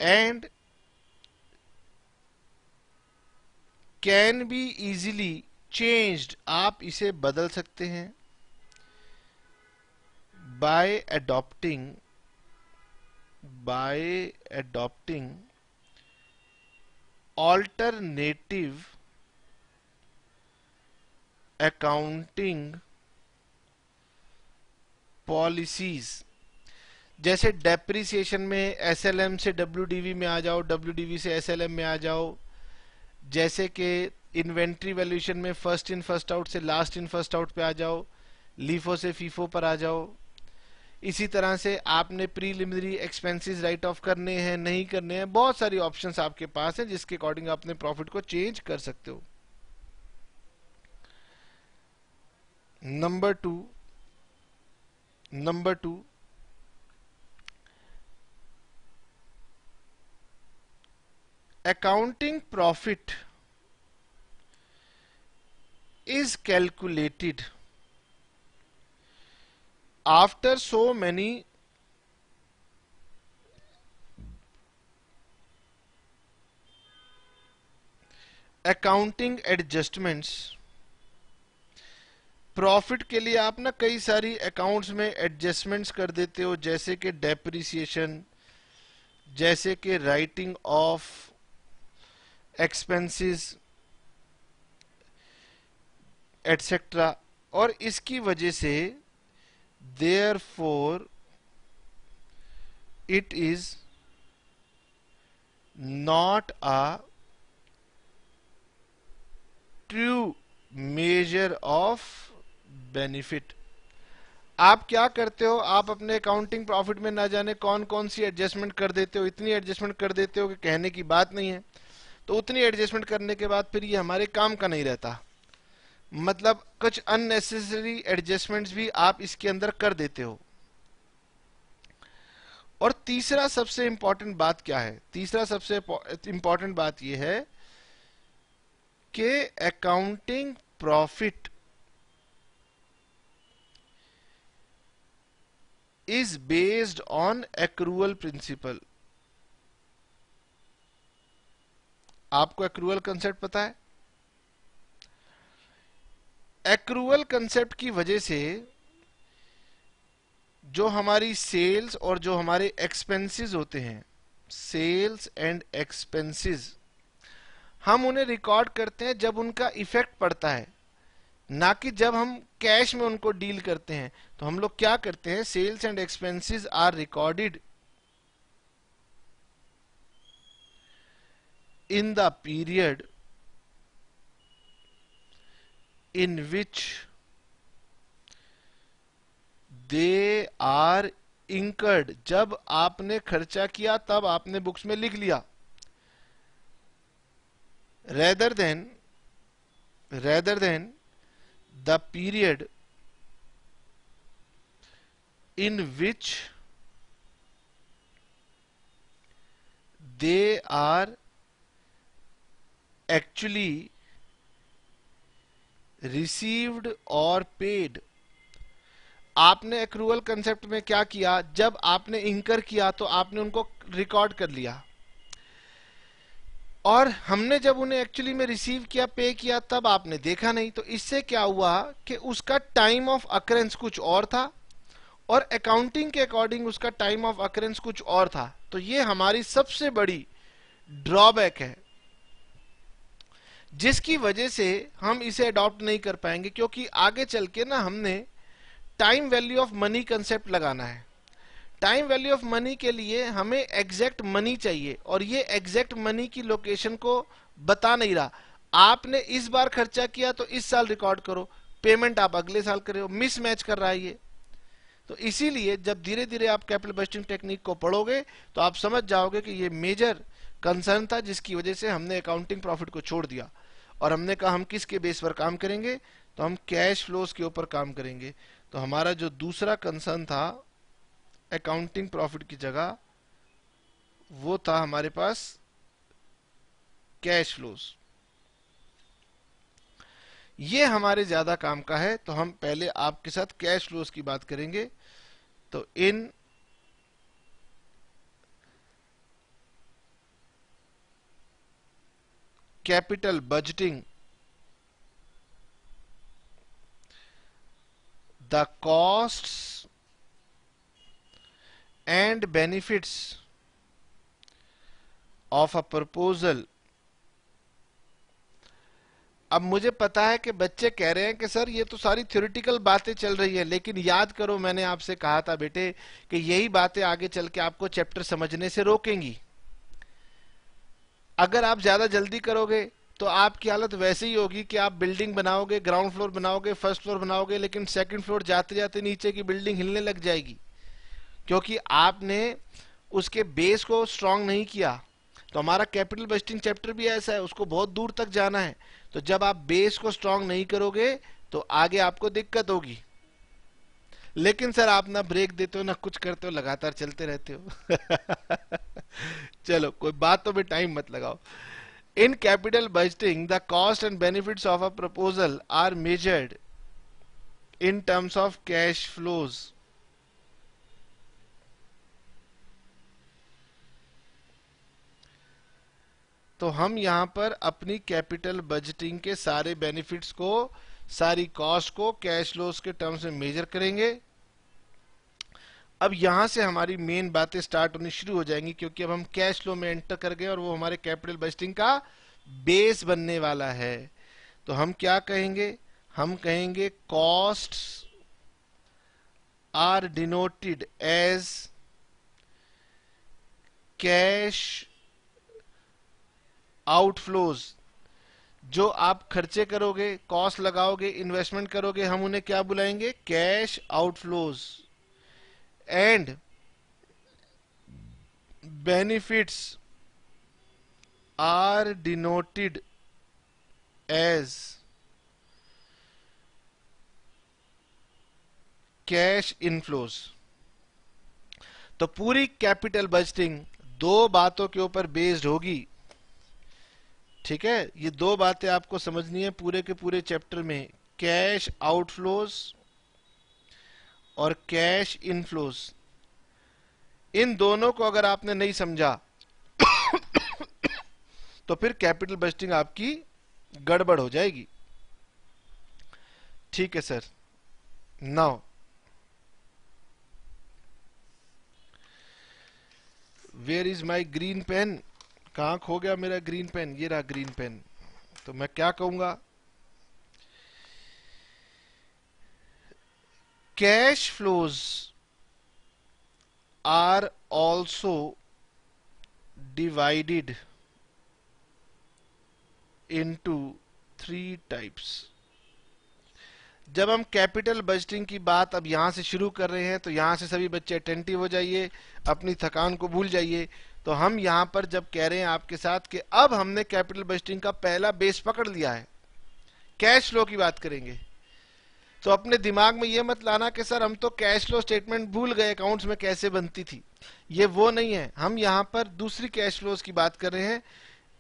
And can be easily changed, आप इसे बदल सकते हैं bye adopting alternative accounting policies. जैसे डेप्रिसिएशन में एसएलएम से डब्ल्यूडीवी में आ जाओ, डब्ल्यूडीवी से एसएलएम में आ जाओ। जैसे कि इन्वेंट्री वैल्यूएशन में फर्स्ट इन फर्स्ट आउट से लास्ट इन फर्स्ट आउट पे आ जाओ, लीफो से फीफो पर आ जाओ। इसी तरह से आपने प्रीलिमिनरी एक्सपेंसेस राइट ऑफ करने हैं नहीं करने हैं, बहुत सारी ऑप्शंस आपके पास हैं जिसके अकॉर्डिंग अपने प्रॉफिट को चेंज कर सकते हो। Number two accounting profit is calculated after so many accounting adjustments। Profit के लिए आप ना कई सारी अकाउंट्स में एडजस्टमेंट्स कर देते हो, जैसे कि डेप्रिसिएशन, जैसे कि राइटिंग ऑफ एक्सपेंसेस एटसेट्रा। और इसकी वजह से therefore it is not a true measure of benefit. आप क्या करते हो? आप अपने अकाउंटिंग प्रॉफिट में ना जाने कौन कौन सी एडजस्टमेंट कर देते हो, इतनी एडजस्टमेंट कर देते हो कि कहने की बात नहीं है। तो उतनी एडजस्टमेंट करने के बाद फिर ये हमारे काम का नहीं रहता, मतलब कुछ अननेसेसरी एडजस्टमेंट्स भी आप इसके अंदर कर देते हो। और तीसरा सबसे इंपॉर्टेंट बात क्या है? तीसरा सबसे इंपॉर्टेंट बात यह है कि accounting profit is based on accrual principle. आपको एक्रूअल कंसेप्ट पता है? एक्रूअल कंसेप्ट की वजह से जो हमारी सेल्स और जो हमारे एक्सपेंसेस होते हैं, सेल्स एंड एक्सपेंसेस, हम उन्हें रिकॉर्ड करते हैं जब उनका इफेक्ट पड़ता है, ना कि जब हम कैश में उनको डील करते हैं। तो हम लोग क्या करते हैं, sales and expenses are recorded in the period in which they are incurred. जब आपने खर्चा किया तब आपने बुक्स में लिख लिया, rather than the period in which they are actually received और पेड। आपने एक्रूअल कंसेप्ट में क्या किया, जब आपने इंकर किया तो आपने उनको रिकॉर्ड कर लिया, और हमने जब उन्हें एक्चुअली में रिसीव किया, पे किया, तब आपने देखा नहीं। तो इससे क्या हुआ कि उसका टाइम ऑफ अकरेंस कुछ और था और अकाउंटिंग के अकॉर्डिंग उसका टाइम ऑफ अकरेंस कुछ और था। तो ये हमारी सबसे बड़ी ड्रॉबैक है, जिसकी वजह से हम इसे अडॉप्ट नहीं कर पाएंगे, क्योंकि आगे चल के ना हमने time value of money concept लगाना है। टाइम वैल्यू ऑफ मनी के लिए हमें एग्जैक्ट मनी चाहिए, और ये एग्जैक्ट मनी की लोकेशन को बता नहीं रहा। आपने इस बार खर्चा किया तो इस साल रिकॉर्ड करो, पेमेंट आप अगले साल करो, मिसमैच कर रहा है ये। तो इसीलिए जब धीरे धीरे आप कैपिटल बजटिंग टेक्निक को पढ़ोगे तो आप समझ जाओगे कि ये मेजर कंसर्न था, जिसकी वजह से हमने अकाउंटिंग प्रॉफिट को छोड़ दिया और हमने कहा हम किसके बेस पर काम करेंगे, तो हम कैश फ्लोज के ऊपर काम करेंगे। तो हमारा जो दूसरा कंसर्न था अकाउंटिंग प्रॉफिट की जगह, वो था हमारे पास कैश फ्लोज। ये हमारे ज्यादा काम का है, तो हम पहले आपके साथ कैश फ्लोज की बात करेंगे। तो इन capital budgeting the costs and benefits of a proposal. अब मुझे पता है कि बच्चे कह रहे हैं कि सर ये तो सारी थ्योरेटिकल बातें चल रही है, लेकिन याद करो मैंने आपसे कहा था बेटे कि यही बातें आगे चल के आपको चैप्टर समझने से रोकेंगी। अगर आप ज्यादा जल्दी करोगे तो आपकी हालत वैसे ही होगी कि आप बिल्डिंग बनाओगे, ग्राउंड फ्लोर बनाओगे, फर्स्ट फ्लोर बनाओगे, लेकिन सेकंड फ्लोर जाते जाते नीचे की बिल्डिंग हिलने लग जाएगी, क्योंकि आपने उसके बेस को स्ट्रांग नहीं किया। तो हमारा कैपिटल बजटिंग चैप्टर भी ऐसा है, उसको बहुत दूर तक जाना है। तो जब आप बेस को स्ट्रांग नहीं करोगे तो आगे आपको दिक्कत होगी। लेकिन सर आप ना ब्रेक देते हो ना कुछ करते हो, लगातार चलते रहते हो। चलो कोई बात तो भी टाइम मत लगाओ। In capital budgeting the cost and benefits of a proposal are measured in terms of cash flows. तो हम यहां पर अपनी कैपिटल बजटिंग के सारे बेनिफिट्स को, सारी कॉस्ट को कैश फ्लोज के टर्म्स में मेजर करेंगे। अब यहां से हमारी मेन बातें स्टार्ट होनी शुरू हो जाएंगी, क्योंकि अब हम कैश फ्लो में एंटर कर गए और वो हमारे कैपिटल बजटिंग का बेस बनने वाला है। तो हम क्या कहेंगे, हम कहेंगे costs are denoted as cash outflows. जो आप खर्चे करोगे, कॉस्ट लगाओगे, इन्वेस्टमेंट करोगे, हम उन्हें क्या बुलाएंगे, cash outflows. And benefits are denoted as cash inflows. तो पूरी कैपिटल बजटिंग दो बातों के ऊपर बेस्ड होगी। ठीक है, ये दो बातें आपको समझनी है पूरे के पूरे चैप्टर में, कैश आउटफ्लोज और कैश इनफ्लोज। इन दोनों को अगर आपने नहीं समझा तो फिर कैपिटल बजटिंग आपकी गड़बड़ हो जाएगी। ठीक है sir. Now where is my green pen, कहां खो गया मेरा ग्रीन पेन, ये रहा ग्रीन पेन। तो मैं क्या कहूंगा, cash flows are also divided into 3 types. जब हम कैपिटल बजटिंग की बात अब यहां से शुरू कर रहे हैं तो यहां से सभी बच्चे अटेंटिव हो जाइए, अपनी थकान को भूल जाइए। तो हम यहां पर जब कह रहे हैं आपके साथ कि अब हमने कैपिटल बजटिंग का पहला बेस पकड़ लिया है, कैश फ्लो की बात करेंगे, तो अपने दिमाग में ये मत लाना कि सर हम तो कैश फ्लो स्टेटमेंट भूल गए अकाउंट्स में कैसे बनती थी। ये वो नहीं है, हम यहां पर दूसरी कैश फ्लोज की बात कर रहे हैं,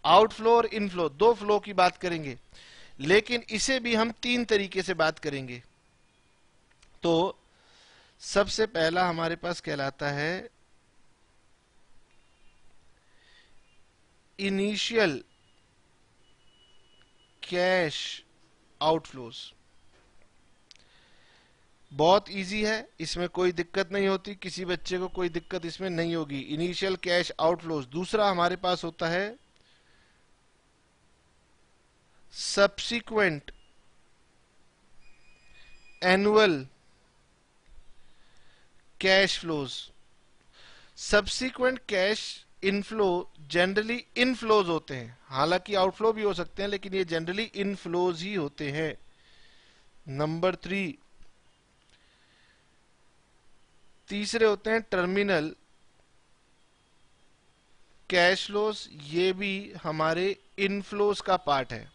आउटफ्लो और इनफ्लो, दो फ्लो की बात करेंगे, लेकिन इसे भी हम 3 तरीके से बात करेंगे। तो सबसे पहला हमारे पास कहलाता है इनिशियल कैश आउटफ्लोज। बहुत इजी है, इसमें कोई दिक्कत नहीं होती, किसी बच्चे को कोई दिक्कत इसमें नहीं होगी। Initial cash outflows. दूसरा हमारे पास होता है subsequent annual cash flows. Subsequent cash inflow generally inflows होते हैं, हालांकि आउटफ्लो भी हो सकते हैं, लेकिन ये जनरली इनफ्लोज ही होते हैं। नंबर 3, तीसरे होते हैं टर्मिनल कैश फ्लोज। ये भी हमारे इनफ्लोज का पार्ट है।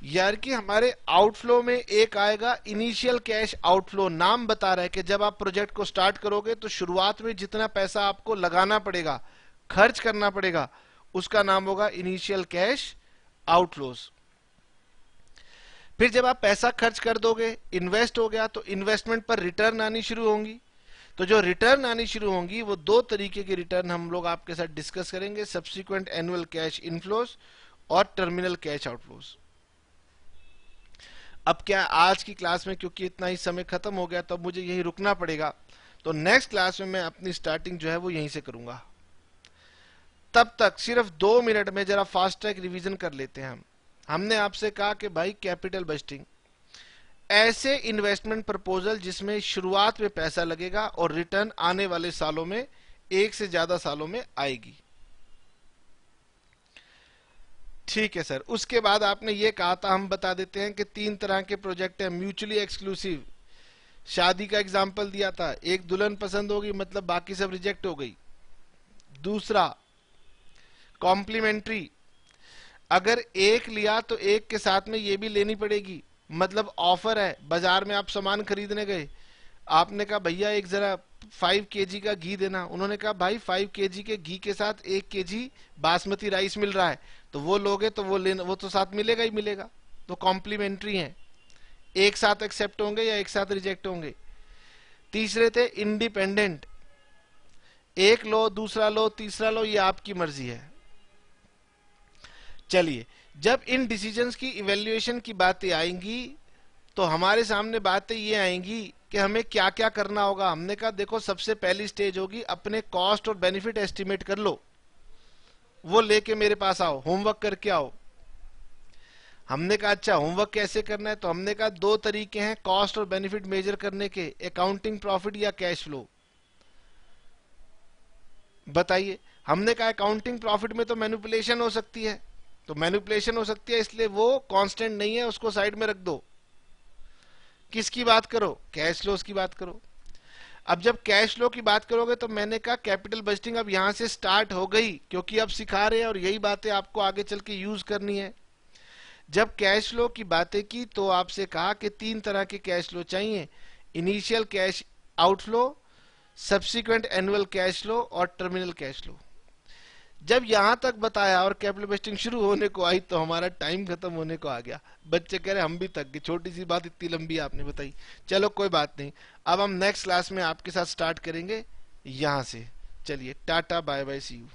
यार कि हमारे आउटफ्लो में एक आएगा इनिशियल कैश आउटफ्लो। नाम बता रहा है कि जब आप प्रोजेक्ट को स्टार्ट करोगे तो शुरुआत में जितना पैसा आपको लगाना पड़ेगा, खर्च करना पड़ेगा, उसका नाम होगा इनिशियल कैश आउटफ्लोज। फिर जब आप पैसा खर्च कर दोगे, इन्वेस्ट हो गया, तो इन्वेस्टमेंट पर रिटर्न आनी शुरू होंगी। तो जो रिटर्न आनी शुरू होंगी वो 2 तरीके की रिटर्न हम लोग आपके साथ डिस्कस करेंगे, सब्सिक्वेंट एनुअल कैश इनफ्लोज और टर्मिनल कैश आउटफ्लोज। अब क्या आज की क्लास में क्योंकि इतना ही समय खत्म हो गया तो अब मुझे यहीं रुकना पड़ेगा, तो नेक्स्ट क्लास में मैं अपनी स्टार्टिंग जो है वो यहीं से करूंगा। तब तक सिर्फ 2 मिनट में जरा फास्ट ट्रैक रिवीजन कर लेते हैं। हमने आपसे कहा कि भाई कैपिटल बजटिंग ऐसे इन्वेस्टमेंट प्रपोजल जिसमें शुरुआत में पैसा लगेगा और रिटर्न आने वाले सालों में, एक से ज्यादा सालों में आएगी। ठीक है सर। उसके बाद आपने ये कहा था, हम बता देते हैं कि 3 तरह के प्रोजेक्ट हैं। म्यूचुअली एक्सक्लूसिव, शादी का एग्जाम्पल दिया था, एक दुल्हन पसंद होगी मतलब बाकी सब रिजेक्ट हो गई। दूसरा कॉम्प्लीमेंट्री, अगर एक लिया तो एक के साथ में ये भी लेनी पड़ेगी, मतलब ऑफर है, बाजार में आप सामान खरीदने गए, आपने कहा भैया एक जरा 5 केजी का घी देना, उन्होंने कहा भाई 5 केजी के घी के साथ 1 केजी बासमती राइस मिल रहा है, तो वो लोगे तो वो लेना, वो तो साथ मिलेगा ही मिलेगा। तो कॉम्प्लीमेंट्री है, एक साथ एक्सेप्ट होंगे या एक साथ रिजेक्ट होंगे। तीसरे थे इंडिपेंडेंट, एक लो, दूसरा लो, तीसरा लो, ये आपकी मर्जी है। चलिए, जब इन डिसीजंस की इवेल्युएशन की बातें आएंगी तो हमारे सामने बातें ये आएंगी कि हमें क्या क्या करना होगा। हमने कहा देखो सबसे पहली स्टेज होगी अपने कॉस्ट और बेनिफिट एस्टिमेट कर लो, वो लेके मेरे पास आओ, होमवर्क करके आओ। हमने कहा अच्छा होमवर्क कैसे करना है, तो हमने कहा 2 तरीके हैं कॉस्ट और बेनिफिट मेजर करने के, अकाउंटिंग प्रॉफिट या कैश फ्लो। बताइए। हमने कहा अकाउंटिंग प्रॉफिट में तो मैनिपुलेशन हो सकती है, तो मैनिपुलेशन हो सकती है इसलिए वो कांस्टेंट नहीं है, उसको साइड में रख दो। किसकी बात करो, कैश फ्लोज की बात करो। अब जब कैश फ्लो की बात करोगे तो मैंने कहा कैपिटल बजटिंग अब यहां से स्टार्ट हो गई, क्योंकि अब सिखा रहे हैं और यही बातें आपको आगे चल के यूज करनी है। जब कैश फ्लो की बातें की तो आपसे कहा कि 3 तरह के कैश फ्लो चाहिए, initial cash outflow, subsequent annual cash flow और टर्मिनल कैश फ्लो। जब यहां तक बताया और कैपिटल बजटिंग शुरू होने को आई तो हमारा टाइम खत्म होने को आ गया। बच्चे कह रहे हम भी थक गए, छोटी सी बात इतनी लंबी आपने बताई। चलो कोई बात नहीं, अब हम नेक्स्ट क्लास में आपके साथ स्टार्ट करेंगे यहां से। चलिए tata bye bye, see you.